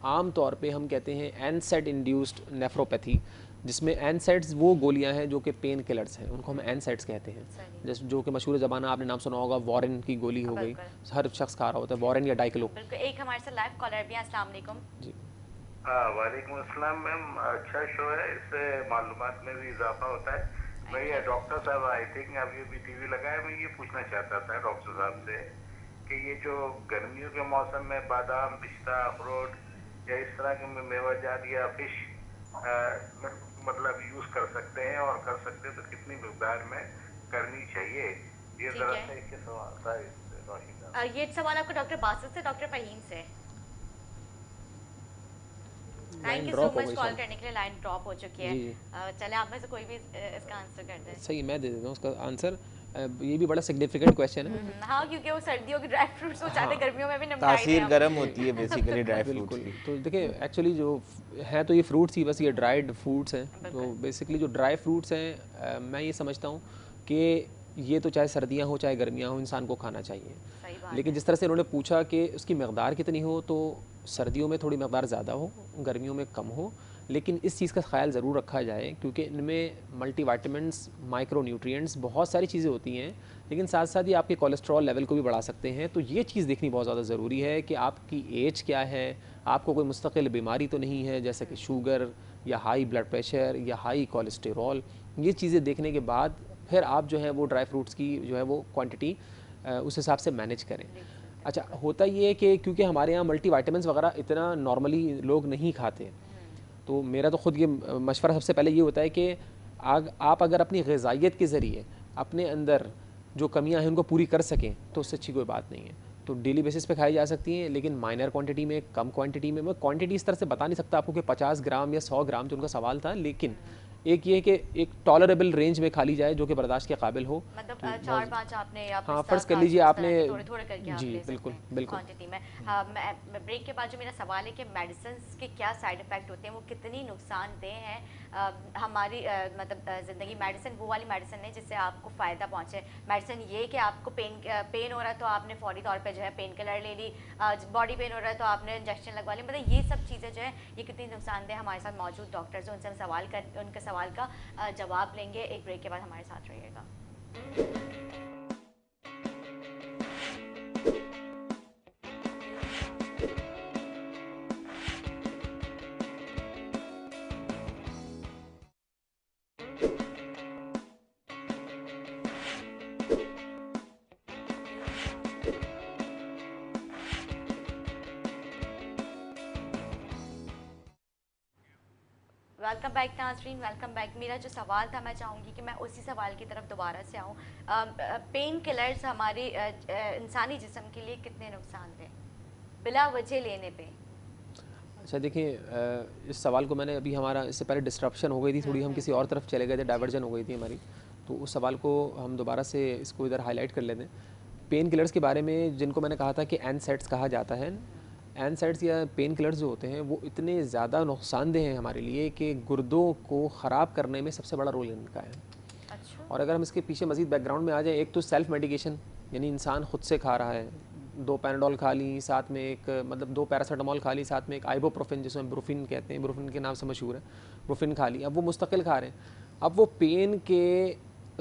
Speaker 4: आम तौर पे हम कहते हैं एनसेड इंड्यूस्ड नेफ्रोपैथी, जिसमें एनसेड्स वो गोलियां हैं जो कि पेन किलर्स हैं, उनको हम एनसेड्स कहते हैं। जैसे जो कि मशहूर ज़बाना आपने नाम सुना होगा, वॉरेन की गोली हो गई, हर शख्स खा रहा होता है वॉरेन या डाइक्लो।
Speaker 1: बिल्कुल। एक हमारे साथ लाइव कॉलर भी है। अस्सलाम वालेकुम।
Speaker 4: जी
Speaker 5: वालेकुम अस्सलाम मैम, अच्छा शो है, इससे मालूमात में भी इजाफा होता है। मैं ये डॉक्टर साहब आई थिंक अभी अभी टीवी लगाया, मैं ये पूछना चाहता था डॉक्टर साहब से कि ये जो गर्मियों के मौसम में बादाम, पिस्ता, अखरोट या इस तरह के मेवाजात या फिश मतलब यूज कर सकते हैं, और कर सकते हैं तो कितनी मिकदार में करनी चाहिए, ये
Speaker 1: ठीक
Speaker 5: जरा
Speaker 1: है।
Speaker 5: सा इसके सवाल था इससे रोशनी साहब।
Speaker 1: ये सवाल आपको डॉक्टर बासित से, डॉक्टर फहीम से। थैंक यू सो
Speaker 4: ड्रॉप हो
Speaker 1: मच
Speaker 4: गई
Speaker 1: कॉल
Speaker 4: शायद।
Speaker 1: करने के लिए। लाइन ड्रॉप हो चुकी है।
Speaker 4: जी।
Speaker 1: चले आप में से कोई भी इसका आंसर कर दे।
Speaker 4: सही, मैं दे देता हूँ उसका आंसर। ये भी बड़ा सिग्निफिकेंट क्वेश्चन है।
Speaker 1: हाँ, क्योंकि वो सर्दियों के ड्राई फ्रूट्स हो जाते, गर्मियों में भी निपटाए थे
Speaker 3: तासीर
Speaker 1: हम।
Speaker 3: गर्म होती है बेसिकली ड्राई फ्रूट्स
Speaker 4: बिल्कुल।
Speaker 3: की।
Speaker 4: तो देखिए एक्चुअली जो है तो ये फ्रूट्स ही, बस ये ड्राइड फ्रूट्स हैं। तो बेसिकली जो ड्राई फ्रूट्स हैं, मैं ये समझता हूँ कि ये तो चाहे सर्दियाँ हो चाहे गर्मियाँ हो, इंसान को खाना चाहिए।
Speaker 1: सही बात
Speaker 4: लेकिन जिस तरह से उन्होंने पूछा कि उसकी मकदार कितनी हो, तो सर्दियों में थोड़ी मकदार ज़्यादा हो, गर्मियों में कम हो, लेकिन इस चीज़ का ख्याल ज़रूर रखा जाए क्योंकि इनमें मल्टीविटामिन्स, माइक्रोन्यूट्रिएंट्स, बहुत सारी चीज़ें होती हैं, लेकिन साथ साथ ये आपके कोलेस्ट्रॉल लेवल को भी बढ़ा सकते हैं। तो ये चीज़ देखनी बहुत ज़्यादा ज़रूरी है कि आपकी एज क्या है, आपको कोई मुस्तकिल बीमारी तो नहीं है जैसे कि शुगर या हाई ब्लड प्रेशर या हाई कोलेस्टेरॉल। ये चीज़ें देखने के बाद फिर आप जो है वो ड्राई फ्रूट्स की जो है वो क्वांटिटी उस हिसाब से मैनेज करें। अच्छा, होता ये है कि क्योंकि हमारे यहाँ मल्टीविटामिन्स वगैरह इतना नॉर्मली लोग नहीं खाते, तो मेरा तो ख़ुद ये मशवरा सबसे पहले ये होता है कि आप अगर अपनी ग़िज़ाइयत के ज़रिए अपने अंदर जो कमियां हैं उनको पूरी कर सकें तो उससे अच्छी कोई बात नहीं है। तो डेली बेसिस पे खाई जा सकती हैं, लेकिन माइनर क्वांटिटी में, कम क्वांटिटी में। मैं क्वांटिटी इस तरह से बता नहीं सकता आपको कि 50 ग्राम या 100 ग्राम जो उनका सवाल था, लेकिन एक ये कि एक टॉलरेबल रेंज में खा ली जाए जो कि बर्दाश्त के काबिल हो।
Speaker 1: मतलब 4-5 आपने या
Speaker 4: हाँ,
Speaker 1: पिस्ता,
Speaker 4: फ़र्ज़ कर लीजिए
Speaker 1: काजू, इस
Speaker 4: आपने,
Speaker 1: तरह के थोड़े-थोड़े करके आप
Speaker 4: जी
Speaker 1: ले सकते
Speaker 4: बिल्कुल
Speaker 1: हैं
Speaker 4: बिल्कुल।
Speaker 1: क्वांटिटी में। मैं ब्रेक के बाद जो मेरा सवाल है कि मेडिसिन्स के क्या साइड इफ़ेक्ट होते हैं, वो कितनी नुकसानदेह हैं हमारी मतलब ज़िंदगी। मेडिसिन वो वाली मेडिसिन नहीं जिससे आपको फ़ायदा पहुँचे। मेडिसिन ये कि आपको पेन हो रहा है तो आपने फ़ौरी तौर पे जो है पेन किलर ले ली, बॉडी पेन हो रहा है तो आपने इंजेक्शन लगवा ली। मतलब ये सब चीज़ें जो है ये कितनी नुकसानदेह। हमारे साथ मौजूद डॉक्टर्स हैं, उनसे हम उनके सवाल का जवाब लेंगे। एक ब्रेक के बाद हमारे साथ रहिएगा। वेलकम बैक नाज़रीन, वेलकम बैक। मेरा जो सवाल था, मैं चाहूँगी कि मैं उसी सवाल की तरफ दोबारा से आऊँ। पेन किलर्स हमारे इंसानी जिस्म के लिए कितने नुकसानदेह बिला वजह लेने पे?
Speaker 4: अच्छा देखिए, इस सवाल को मैंने अभी, हमारा इससे पहले डिस्ट्रप्शन हो गई थी थोड़ी, हम किसी और तरफ चले गए थे, डाइवर्जन हो गई थी हमारी, तो उस सवाल को हम दोबारा से इसको इधर हाईलाइट कर लेते हैं। पेन किलर्स के बारे में जिनको मैंने कहा था कि एनसेड्स कहा जाता है, एनसेड्स या पेन किलर्स जो होते हैं वो इतने ज़्यादा नुकसानदेह हैं हमारे लिए कि गुर्दों को ख़राब करने में सबसे बड़ा रोल इनका है।
Speaker 1: अच्छा।
Speaker 4: और अगर हम इसके पीछे मज़ीद बैकग्राउंड में आ जाए, एक तो सेल्फ़ मेडिकेशन, यानी इंसान ख़ुद से खा रहा है, 2 पैनाडोल खा ली, साथ में एक मतलब 2 पैरासीटामोल खा ली, साथ में एक आइबोप्रोफिन जिसमें ब्रुफिन कहते हैं, ब्रुफिन के नाम से मशहूर है, ब्रुफिन खा ली। अब वो मुस्तकिल खा रहे हैं। अब वो पेन के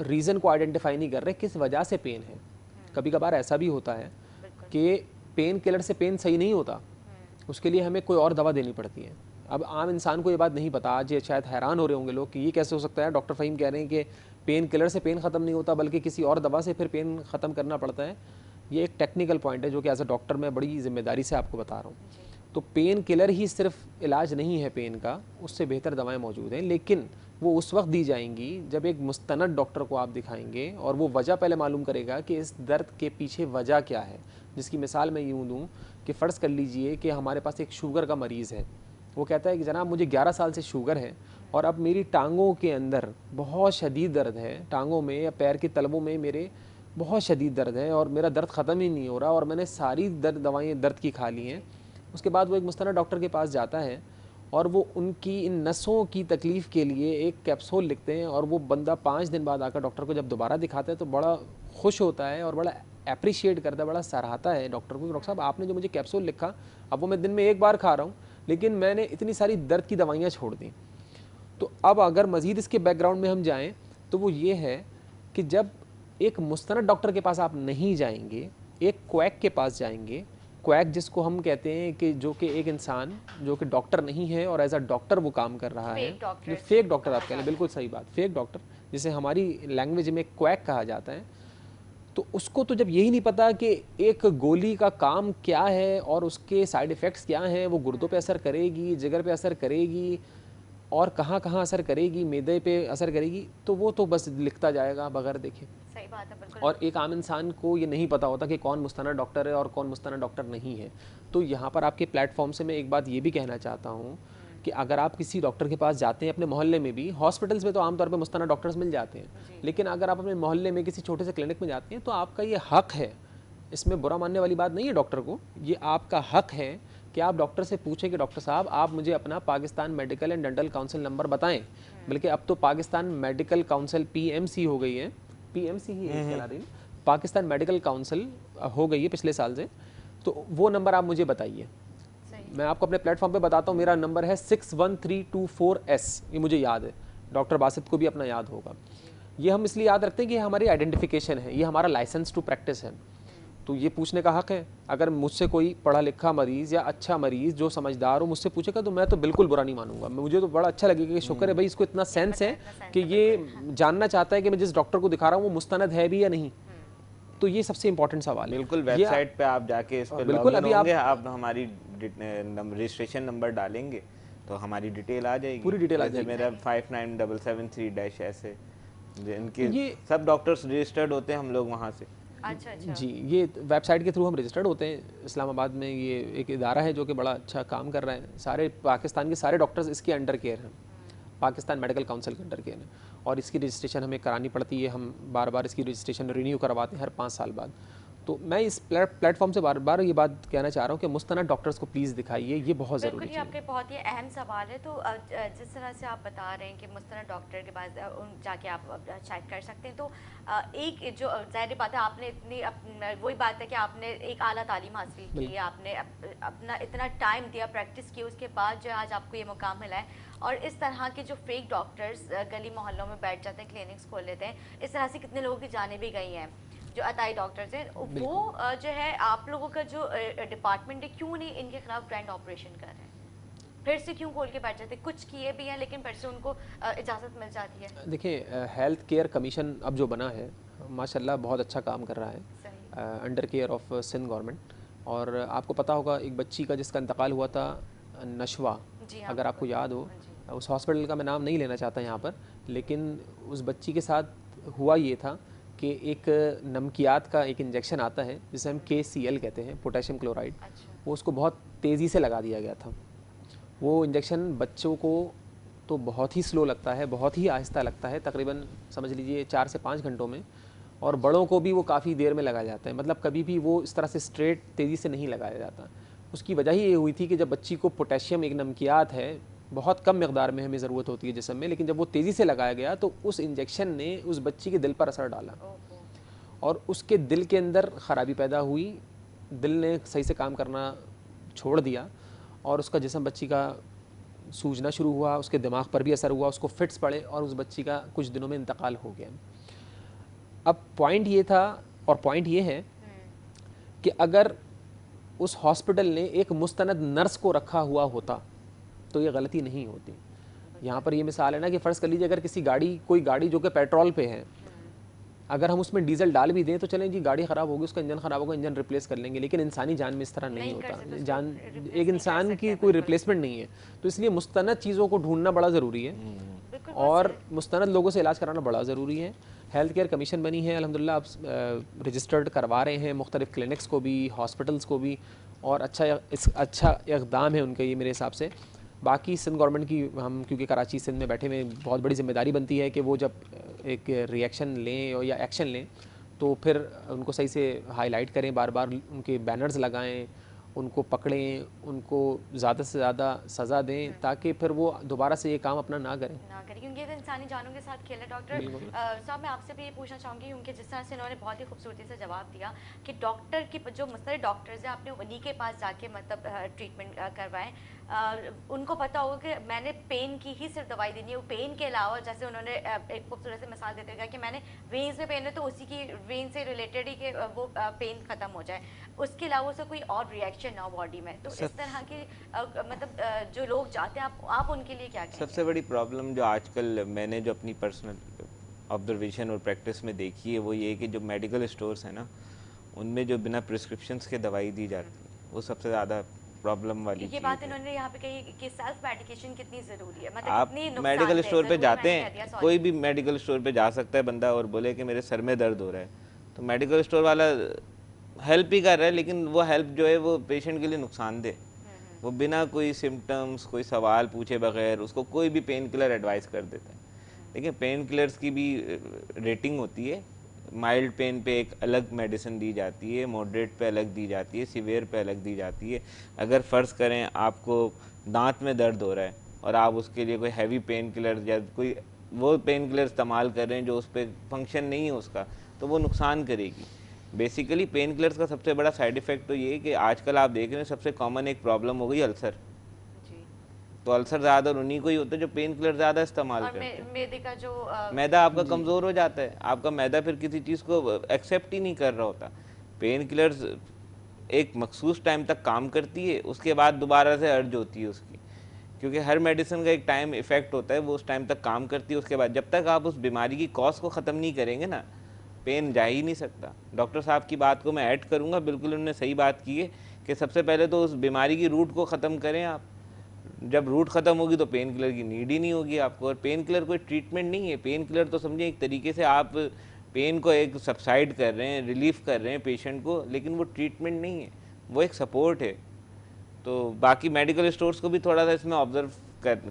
Speaker 4: रीज़न को आइडेंटिफाई नहीं कर रहे किस वजह से पेन है। कभी कभार ऐसा भी होता है कि पेन किलर से पेन सही नहीं होता, उसके लिए हमें कोई और दवा देनी पड़ती है। अब आम इंसान को ये बात नहीं पता, आज ये शायद हैरान हो रहे होंगे लोग कि ये कैसे हो सकता है, डॉक्टर फ़हीम कह रहे हैं कि पेन किलर से पेन ख़त्म नहीं होता बल्कि किसी और दवा से फिर पेन ख़त्म करना पड़ता है। ये एक टेक्निकल पॉइंट है जो कि एज अ डॉक्टर मैं बड़ी ज़िम्मेदारी से आपको बता रहा हूँ। तो पेन किलर ही सिर्फ इलाज नहीं है पेन का, उससे बेहतर दवाएं मौजूद हैं, लेकिन वो उस वक्त दी जाएंगी जब एक मुस्तनद डॉक्टर को आप दिखाएंगे और वो वजह पहले मालूम करेगा कि इस दर्द के पीछे वजह क्या है। जिसकी मिसाल मैं यूँ दूँ कि फ़र्ज़ कर लीजिए कि हमारे पास एक शुगर का मरीज़ है, वो कहता है कि जनाब मुझे 11 साल से शुगर है और अब मेरी टांगों के अंदर बहुत शदीद दर्द है, टांगों में या पैर के तलवों में मेरे बहुत शदीद दर्द है और मेरा दर्द ख़त्म ही नहीं हो रहा और मैंने सारी दवाएँ दर्द की खा ली हैं। उसके बाद वो एक मुस्तनद डॉक्टर के पास जाता है और वो उनकी इन नसों की तकलीफ़ के लिए एक कैप्सूल लिखते हैं और वो बंदा 5 दिन बाद आकर डॉक्टर को जब दोबारा दिखाता है तो बड़ा खुश होता है और बड़ा अप्रिशिएट करता है, बड़ा सराहता है डॉक्टर को कि डॉक्टर साहब आपने जो मुझे कैप्सूल लिखा, अब वो मैं दिन में 1 बार खा रहा हूँ, लेकिन मैंने इतनी सारी दर्द की दवाइयाँ छोड़ दी। तो अब अगर मज़ीद इसके बैकग्राउंड में हम जाएं तो वो ये है कि जब एक मुस्तनद डॉक्टर के पास आप नहीं जाएंगे, एक क्वैक के पास जाएंगे, क्वैक जिसको हम कहते हैं कि जो कि एक इंसान जो कि डॉक्टर नहीं है और एज अ डॉक्टर वो काम कर रहा है, जो फेक डॉक्टर आप कह लें, बिल्कुल सही बात, फेक डॉक्टर जिसे हमारी लैंग्वेज में क्वैक कहा जाता है। तो उसको तो जब यही नहीं पता कि एक गोली का काम क्या है और उसके साइड इफ़ेक्ट्स क्या हैं, वो गुर्दों पे असर करेगी, जिगर पे असर करेगी और कहाँ कहाँ असर करेगी, मैदे पे असर करेगी, तो वो तो बस लिखता जाएगा बगैर देखे।
Speaker 1: सही बात है, बिल्कुल।
Speaker 4: और एक आम इंसान को ये नहीं पता होता कि कौन मुस्तनद डॉक्टर है और कौन मुस्तनद डॉक्टर नहीं है। तो यहाँ पर आपके प्लेटफॉर्म से मैं एक बात ये भी कहना चाहता हूँ कि अगर आप किसी डॉक्टर के पास जाते हैं अपने मोहल्ले में भी, हॉस्पिटल्स में तो आमतौर पे मुस्तनद डॉक्टर्स मिल जाते हैं, लेकिन अगर आप अपने मोहल्ले में किसी छोटे से क्लिनिक में जाते हैं तो आपका ये हक है, इसमें बुरा मानने वाली बात नहीं है डॉक्टर को, ये आपका हक है कि आप डॉक्टर से पूछें कि डॉक्टर साहब आप मुझे अपना Pakistan medical and dental council number बताएं। बल्कि अब तो पाकिस्तान मेडिकल काउंसिल PMC हो गई है, PMC ही है चला रही है, पाकिस्तान मेडिकल काउंसिल हो गई है पिछले साल से। तो वो नंबर आप मुझे बताइए। मैं आपको अपने प्लेटफॉर्म पे बताता हूँ, मेरा नंबर है 61324S, ये मुझे याद है, डॉक्टर बासित को भी अपना याद होगा। ये हम इसलिए याद रखते हैं कि हमारी आइडेंटिफिकेशन है, ये हमारा लाइसेंस टू प्रैक्टिस है। तो ये पूछने का हक है। अगर मुझसे कोई पढ़ा लिखा मरीज़ या अच्छा मरीज़ जो समझदार हो मुझसे पूछेगा तो मैं तो बिल्कुल बुरा नहीं मानूंगा, मुझे तो बड़ा अच्छा लगेगा कि शुक्र है भाई इसको इतना सेंस है कि ये जानना चाहता है कि मैं जिस डॉक्टर को दिखा रहा हूँ वो मुस्तनद है भी या नहीं। तो ये सबसे इंपॉर्टेंट सवाल है।
Speaker 3: बिल्कुल, वेबसाइट पे आप जाके इस पे
Speaker 4: बिल्कुल,
Speaker 3: लॉगिन
Speaker 4: अभी
Speaker 3: होंगे, आप हमारी रजिस्ट्रेशन नंबर डालेंगे तो हमारी डिटेल आ जाएगी,
Speaker 4: पूरी डिटेल आ
Speaker 3: जैसे
Speaker 4: जाएगी।
Speaker 3: मेरा 59773- ऐसे जिनके
Speaker 4: ये
Speaker 3: सब डॉक्टर्स रजिस्टर्ड होते हैं, हम लोग वहाँ से।
Speaker 1: अच्छा अच्छा।
Speaker 4: जी, ये वेबसाइट के थ्रू हम रजिस्टर्ड होते हैं। इस्लामाबाद में ये एक इदारा है जो कि बड़ा अच्छा काम कर रहा है, सारे पाकिस्तान के सारे डॉक्टर्स इसके अंडर केयर हैं, पाकिस्तान मेडिकल काउंसिल के अंडर केयर है, और इसकी रजिस्ट्रेशन हमें करानी पड़ती है, हम बार बार इसकी रजिस्ट्रेशन रिन्यू करवाते हैं हर 5 साल बाद। तो मैं इस प्लेटफॉर्म से बार बार ये बात कहना चाह रहा हूँ कि मुस्तनद डॉक्टर्स को प्लीज़ दिखाइए, ये बहुत ज़रूरी
Speaker 1: बिल्कुल, ये
Speaker 4: है।
Speaker 1: आपके बहुत ही अहम सवाल है। तो जिस तरह से आप बता रहे हैं कि मुस्तनद डॉक्टर के पास जाके आप चेक कर सकते हैं, तो एक जो ज़ाहिर बात है आपने इतनी वही बात है कि आपने एक आला तालीम हासिल की है, आपने अपना इतना टाइम दिया, प्रैक्टिस की, उसके बाद जो आज आपको ये मुकाम मिला है। और इस तरह के जो फेक डॉक्टर्स गली मोहल्लों में बैठ जाते हैं, क्लिनिक्स खोल लेते हैं, इस तरह से कितने लोगों की जानें भी गई हैं जो अताई डॉक्टर्स हैं। वो जो है आप लोगों का जो डिपार्टमेंट है, क्यों नहीं इनके खिलाफ ग्रैंड ऑपरेशन कर रहे हैं? फिर से क्यों खोल के बैठ जाते हैं? कुछ किए भी हैं लेकिन फिर से उनको इजाज़त मिल जाती है।
Speaker 4: देखिए, हेल्थ केयर कमीशन अब जो बना है माशाल्लाह बहुत अच्छा काम कर रहा है, under care of Sindh government. और आपको पता होगा एक बच्ची का जिसका इंतकाल हुआ था, नशवा, अगर आपको याद हो, उस हॉस्पिटल का मैं नाम नहीं लेना चाहता यहाँ पर, लेकिन उस बच्ची के साथ हुआ ये था कि एक नमकियात का एक इंजेक्शन आता है जिसे हम KCL कहते हैं, पोटेशियम क्लोराइड, वो उसको बहुत तेज़ी से लगा दिया गया था। वो इंजेक्शन बच्चों को तो बहुत ही स्लो लगता है, बहुत ही आहिस्ता लगता है, तकरीबन समझ लीजिए 4 से 5 घंटों में, और बड़ों को भी वो काफ़ी देर में लगाया जाता है, मतलब कभी भी वो इस तरह से स्ट्रेट तेज़ी से नहीं लगाया जाता। उसकी वजह ही ये हुई थी कि जब बच्ची को पोटेशियम, एक नमकियात है, बहुत कम मकदार में हमें ज़रूरत होती है जिस्म में, लेकिन जब वो तेज़ी से लगाया गया तो उस इंजेक्शन ने उस बच्ची के दिल पर असर डाला और उसके दिल के अंदर ख़राबी पैदा हुई, दिल ने सही से काम करना छोड़ दिया और उसका जिस्म बच्ची का सूजना शुरू हुआ, उसके दिमाग पर भी असर हुआ, उसको फिट्स पड़े और उस बच्ची का कुछ दिनों में इंतकाल हो गया। अब पॉइंट ये था और पॉइंट ये है कि अगर उस हॉस्पिटल ने एक मुस्तनद नर्स को रखा हुआ होता तो ये गलती नहीं होती। यहाँ पर ये मिसाल है ना कि फ़र्ज़ कर लीजिए अगर किसी गाड़ी, कोई गाड़ी जो कि पेट्रोल पे है, अगर हम उसमें डीजल डाल भी दें तो चलें जी, गाड़ी ख़राब होगी, उसका इंजन ख़राब होगा, इंजन रिप्लेस कर लेंगे, लेकिन इंसानी जान में इस तरह नहीं होता। जान, एक इंसान की कोई रिप्लेसमेंट नहीं है। तो इसलिए मुस्तनद चीज़ों को ढूंढना बड़ा ज़रूरी है और मुस्तनद लोगों से इलाज कराना बड़ा ज़रूरी है। हेल्थ केयर कमीशन बनी है, अल्हम्दुलिल्लाह आप रजिस्टर्ड करवा रहे हैं मुख्तलिफ़ क्लिनिक्स को भी, हॉस्पिटल्स को भी, और अच्छा इक़दाम है उनका ये मेरे हिसाब से। बाकी सिंध गवर्नमेंट की, हम क्योंकि कराची सिंध में बैठे हुए, बहुत बड़ी जिम्मेदारी बनती है कि वो जब एक रिएक्शन लें या एक्शन लें तो फिर उनको सही से हाईलाइट करें, बार बार उनके बैनर्स लगाएं, उनको पकड़ें, उनको ज़्यादा से ज़्यादा सज़ा दें ताकि फिर वो दोबारा से ये काम अपना ना करें
Speaker 1: क्योंकि ये तो इंसानी जानों के साथ खेल है। डॉक्टर साहब, मैं आपसे भी ये पूछना चाहूँगी, क्योंकि जिस तरह से इन्होंने बहुत ही खूबसूरती से जवाब दिया कि डॉक्टर की जो मुस्तनद डॉक्टर्स हैं आपने उन्हीं के पास जाके मतलब ट्रीटमेंट करवाएं, उनको पता होगा कि मैंने पेन की ही सिर्फ दवाई देनी है, वो पेन के अलावा जैसे उन्होंने एक खूबसूरत से मिसाल देते हुए कि मैंने वेन्स में पेन है तो उसी की वेन से रिलेटेड ही कि वो पेन ख़त्म हो जाए, उसके अलावा उससे कोई और रिएक्शन ना हो बॉडी में। तो इस तरह की मतलब जो लोग जाते हैं, आप उनके लिए क्या कहेंगे?
Speaker 3: सबसे बड़ी प्रॉब्लम जो आजकल मैंने जो अपनी पर्सनल ऑब्जर्वेशन और प्रैक्टिस में देखी है वो ये है कि जो मेडिकल स्टोर्स हैं ना, उनमें जो बिना प्रिस्क्रिप्शंस के दवाई दी जाती है वो सबसे ज़्यादा प्रॉब्लम वाली
Speaker 1: ये
Speaker 3: चीज़
Speaker 1: बात
Speaker 3: है।
Speaker 1: इन्होंने यहाँ पे कही कि सेल्फ मेडिकेशन कितनी ज़रूरी है, मतलब
Speaker 3: आप
Speaker 1: कितनी
Speaker 3: मेडिकल
Speaker 1: नुकसानदेह।
Speaker 3: स्टोर पे
Speaker 1: ज़रूरी
Speaker 3: जाते
Speaker 1: मैंने कह दिया,
Speaker 3: हैं,
Speaker 1: सॉरी।
Speaker 3: कोई भी मेडिकल स्टोर पे जा सकता है बंदा और बोले कि मेरे सर में दर्द हो रहा है, तो मेडिकल स्टोर वाला हेल्प ही कर रहा है, लेकिन वो हेल्प जो है वो पेशेंट के लिए नुकसानदेह। वो बिना कोई सिम्टम्स, कोई सवाल पूछे बगैर उसको कोई भी पेन किलर एडवाइस कर देता है। देखिए पेन किलर्स की भी रेटिंग होती है। माइल्ड पेन पे एक अलग मेडिसिन दी जाती है, मॉडरेट पे अलग दी जाती है, सीवियर पे अलग दी जाती है। अगर फ़र्ज़ करें आपको दांत में दर्द हो रहा है और आप उसके लिए कोई हैवी पेन किलर या कोई वो पेन किलर इस्तेमाल कर रहे हैं जो उस पर फंक्शन नहीं है उसका, तो वो नुकसान करेगी। बेसिकली पेन किलर्स का सबसे बड़ा साइड इफ़ेक्ट तो ये है कि आजकल आप देख रहे हैं सबसे कॉमन एक प्रॉब्लम हो गई अल्सर।
Speaker 1: जी।
Speaker 3: तो अल्सर ज़्यादा उन्हीं को ही होता है जो पेन किलर ज़्यादा इस्तेमाल
Speaker 1: और
Speaker 3: करते हैं।
Speaker 1: मैदे का जो
Speaker 3: मैदा आपका कमज़ोर हो जाता है, आपका मैदा फिर किसी चीज़ को एक्सेप्ट ही नहीं कर रहा होता। पेन किलर्स एक मखसूस टाइम तक काम करती है, उसके बाद दोबारा से अर्ज होती है उसकी, क्योंकि हर मेडिसिन का एक टाइम इफ़ेक्ट होता है, वो उस टाइम तक काम करती है। उसके बाद जब तक आप उस बीमारी की कॉज को ख़त्म नहीं करेंगे ना, पेन जा ही नहीं सकता। डॉक्टर साहब की बात को मैं ऐड करूँगा, बिल्कुल उन्होंने सही बात की है कि सबसे पहले तो उस बीमारी की रूट को ख़त्म करें आप। जब रूट ख़त्म होगी तो पेन किलर की नीड ही नहीं होगी आपको। और पेन किलर कोई ट्रीटमेंट नहीं है, पेन किलर तो समझिए एक तरीके से आप पेन को एक सबसाइड कर रहे हैं, रिलीफ कर रहे हैं पेशेंट को, लेकिन वो ट्रीटमेंट नहीं है, वो एक सपोर्ट है। तो बाकी मेडिकल स्टोर्स को भी थोड़ा सा इसमें ऑब्जर्व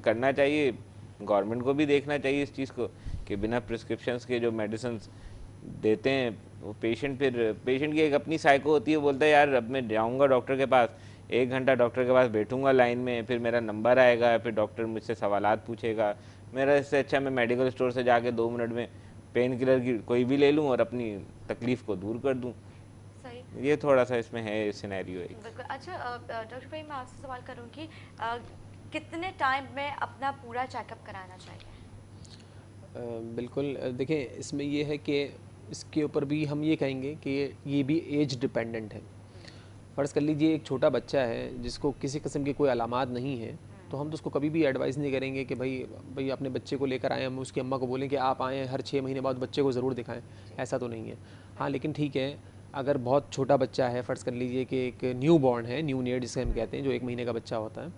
Speaker 3: करना चाहिए, गवर्नमेंट को भी देखना चाहिए इस चीज़ को कि बिना प्रिस्क्रिप्शंस के जो मेडिसिन देते हैं वो पेशेंट की एक अपनी साइको होती है, बोलता है यार अब मैं जाऊँगा डॉक्टर के पास, 1 घंटा डॉक्टर के पास बैठूंगा लाइन में, फिर मेरा नंबर आएगा, फिर डॉक्टर मुझसे सवालात पूछेगा, मेरा इससे अच्छा मैं मेडिकल स्टोर से जाके 2 मिनट में पेन किलर की कोई भी ले लूँ और अपनी तकलीफ़ को दूर कर दूँ।
Speaker 1: सही।
Speaker 3: ये थोड़ा सा इसमें है सिनेरियो एक।
Speaker 1: बिल्कुल। अच्छा डॉक्टर भाई, मैं आपसे सवाल करूँ कि कितने टाइम में अपना पूरा चेकअप कराना चाहिए?
Speaker 4: बिल्कुल, देखिए इसमें ये है कि इसके ऊपर भी हम ये कहेंगे कि ये भी एज डिपेंडेंट है। फ़र्ज़ कर लीजिए एक छोटा बच्चा है जिसको किसी किस्म की कोई अलामात नहीं है, तो हम तो उसको कभी भी एडवाइस नहीं करेंगे कि भाई अपने बच्चे को लेकर आएँ, हम उसकी अम्मा को बोलें कि आप आएँ हर 6 महीने बाद बच्चे को ज़रूर दिखाएं, ऐसा तो नहीं है। हाँ, लेकिन ठीक है, अगर बहुत छोटा बच्चा है, फ़र्ज़ कर लीजिए कि एक न्यू बॉर्न है, न्यू नेट जिसे हम कहते हैं, जो 1 महीने का बच्चा होता है,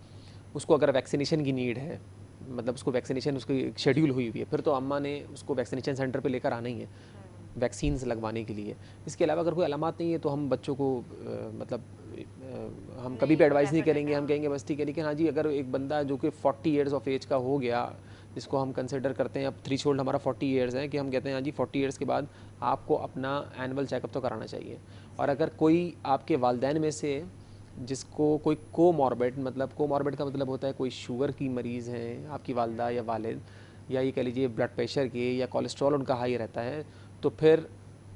Speaker 4: उसको अगर वैक्सीनेशन की नीड है, मतलब उसको वैक्सीनेशन उसकी शेड्यूल हुई है, फिर तो अम्मा ने उसको वैक्सीनेशन सेंटर पे लेकर आना ही है वैक्सीन्स लगवाने के लिए। इसके अलावा अगर कोई अलामात नहीं है तो हम बच्चों को हम कभी भी एडवाइस नहीं करेंगे, हम कहेंगे बस ठीक है। लेकिन हाँ जी, अगर एक बंदा जो कि 40 ईयर्स ऑफ एज का हो गया, जिसको हम कंसिडर करते हैं, अब थ्रेशोल्ड हमारा 40 ईयर्स है कि हम कहते हैं हाँ जी 40 ईयर्स के बाद आपको अपना एनुअल चेकअप तो कराना चाहिए। और अगर कोई आपके वालिदैन में से जिसको कोई कोमॉर्बिड, मतलब कोमॉर्बिड का मतलब होता है कोई शुगर की मरीज़ हैं आपकी वालदा या वालिद, या ये कह लीजिए ब्लड प्रेशर के या कोलेस्ट्रॉल उनका हाई रहता है, तो फिर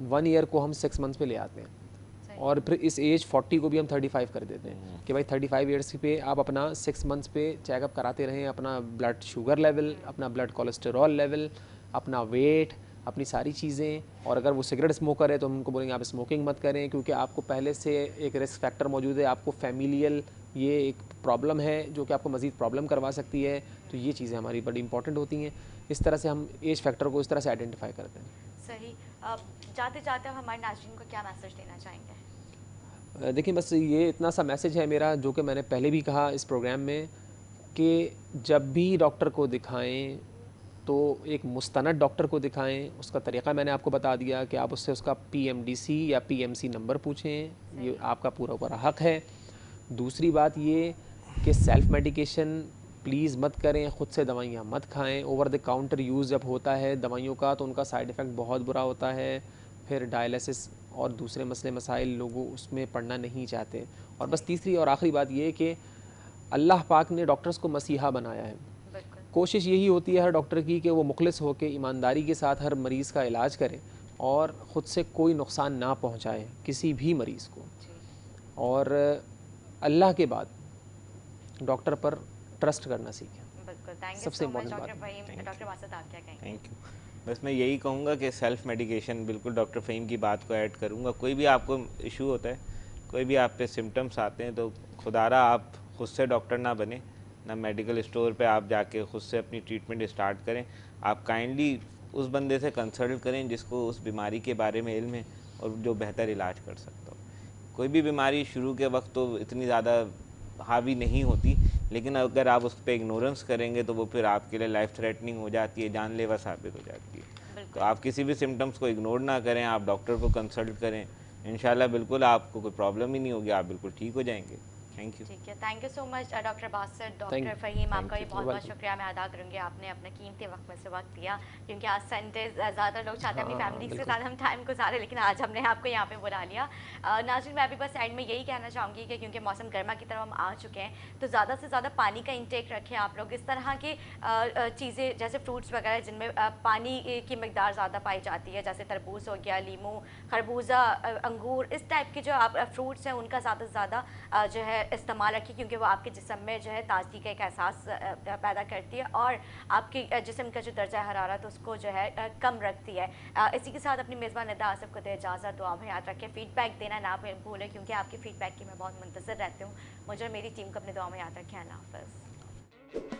Speaker 4: 1 ईयर को हम 6 मंथ्स पे ले आते हैं। और फिर इस एज 40 को भी हम 35 कर देते हैं कि भाई 35 ईयर्स पे आप अपना 6 मंथ्स पे चेकअप कराते रहें, अपना ब्लड शुगर लेवल, अपना ब्लड कोलेस्ट्रॉल लेवल, अपना वेट, अपनी सारी चीज़ें। और अगर वो सिगरेट स्मोकर है तो हम उनको बोलेंगे आप स्मोकिंग मत करें, क्योंकि आपको पहले से एक रिस्क फैक्टर मौजूद है, आपको फैमिलियल ये एक प्रॉब्लम है जो कि आपको मज़ीद प्रॉब्लम करवा सकती है। तो ये चीज़ें हमारी बड़ी इंपॉर्टेंट होती हैं। इस तरह से हम एज फैक्टर को इस तरह से आइडेंटिफाई करते हैं।
Speaker 1: सही। जाते जाते हम हमारे नाज़रीन को क्या मैसेज देना चाहेंगे?
Speaker 4: देखिए बस ये इतना सा मैसेज है मेरा, जो कि मैंने पहले भी कहा इस प्रोग्राम में, कि जब भी डॉक्टर को दिखाएं तो एक मुस्तनद डॉक्टर को दिखाएं। उसका तरीक़ा मैंने आपको बता दिया कि आप उससे उसका PMDC या PMC नंबर पूछें, ये आपका पूरा पूरा हक़ है। दूसरी बात ये कि सेल्फ़ मेडिकेशन प्लीज़ मत करें, ख़ुद से दवाइयाँ मत खाएं। ओवर द काउंटर यूज़ जब होता है दवाइयों का तो उनका साइड इफ़ेक्ट बहुत बुरा होता है। फिर डायलिसिस और दूसरे मसले मसाइल लोगों उसमें पढ़ना नहीं चाहते। और बस तीसरी और आखिरी बात ये कि अल्लाह पाक ने डॉक्टर्स को मसीहा बनाया है। कोशिश यही होती है हर डॉक्टर की कि वो मुखलिस हो के ईमानदारी के साथ हर मरीज़ का इलाज करें और ख़ुद से कोई नुकसान ना पहुँचाए किसी भी मरीज़ को। और अल्लाह के बाद डॉक्टर पर ट्रस्ट करना सीखें।
Speaker 1: बिल्कुल, थैंक यू
Speaker 4: सबसे
Speaker 1: सो मच
Speaker 4: इम्पोर्टेंट
Speaker 1: डॉक्टर
Speaker 4: बात
Speaker 1: फ़हीम। डॉक्टर बासत आप क्या कहेंगे?
Speaker 3: Thank you. बस मैं यही कहूँगा कि सेल्फ़ मेडिकेशन, बिल्कुल डॉक्टर फ़हीम की बात को ऐड करूँगा। कोई भी आपको इशू होता है, कोई भी आप पे सिम्टम्स आते हैं, तो खुदारा आप खुद से डॉक्टर ना बने, ना मेडिकल स्टोर पे आप जाके खुद से अपनी ट्रीटमेंट स्टार्ट करें। आप काइंडली उस बंदे से कंसल्ट करें जिसको उस बीमारी के बारे में इल्म है और जो बेहतर इलाज कर सकता हो। कोई भी बीमारी शुरू के वक्त तो इतनी ज़्यादा हावी नहीं होती, लेकिन अगर आप उस पर इग्नोरेंस करेंगे तो वो फिर आपके लिए लाइफ थ्रेटनिंग हो जाती है, जानलेवा साबित हो जाती है। तो आप किसी भी सिम्टम्स को इग्नोर ना करें, आप डॉक्टर को कंसल्ट करें। इंशाल्लाह बिल्कुल आपको कोई प्रॉब्लम ही नहीं होगी, आप बिल्कुल ठीक हो जाएंगे। Thank you.
Speaker 1: ठीक है, thank you so much doctor Basat,
Speaker 4: Thank
Speaker 1: doctor
Speaker 4: you.
Speaker 1: Faheem, आपका
Speaker 3: you.
Speaker 1: ये बहुत बहुत शुक्रिया मैं अदा करूँगी। आपने अपने कीमती वक्त में से वक्त दिया, क्योंकि आज संडे ज़्यादातर लोग चाहते हैं अपनी
Speaker 4: हाँ,
Speaker 1: फैमिली के
Speaker 4: बिल्कुल।
Speaker 1: साथ हम टाइम गुजारें, लेकिन आज हमने आपको यहाँ पे बुला लिया। नाज़रीन, मैं अभी बस एंड में यही कहना चाहूँगी कि क्योंकि मौसम गर्मा की तरफ हम आ चुके हैं, तो ज़्यादा से ज़्यादा पानी का इंटेक रखें आप लोग। इस तरह की चीज़ें जैसे फ्रूट्स वगैरह जिनमें पानी की मकदार ज़्यादा पाई जाती है, जैसे तरबूज हो गया, लीमू, खरबूजा, अंगूर, इस टाइप के जो आप फ्रूट्स हैं उनका ज़्यादा से ज़्यादा जो है इस्तेमाल रखिए, क्योंकि वो आपके जिस्म में जो है ताजगी का एक एहसास पैदा करती है और आपके जिस्म का जो दर्जा हरारत उसको जो है कम रखती है। इसी के साथ अपनी मेज़बान निदा आसिफ को दे इजाज़त। दुआ में याद रखें, फीडबैक देना ना भूलें, क्योंकि आपकी फ़ीडबैक की मैं बहुत मुंतज़िर रहती हूँ। मुझे और मेरी टीम को अपनी दुआ में याद रखें। अल्लाह हाफ़िज़।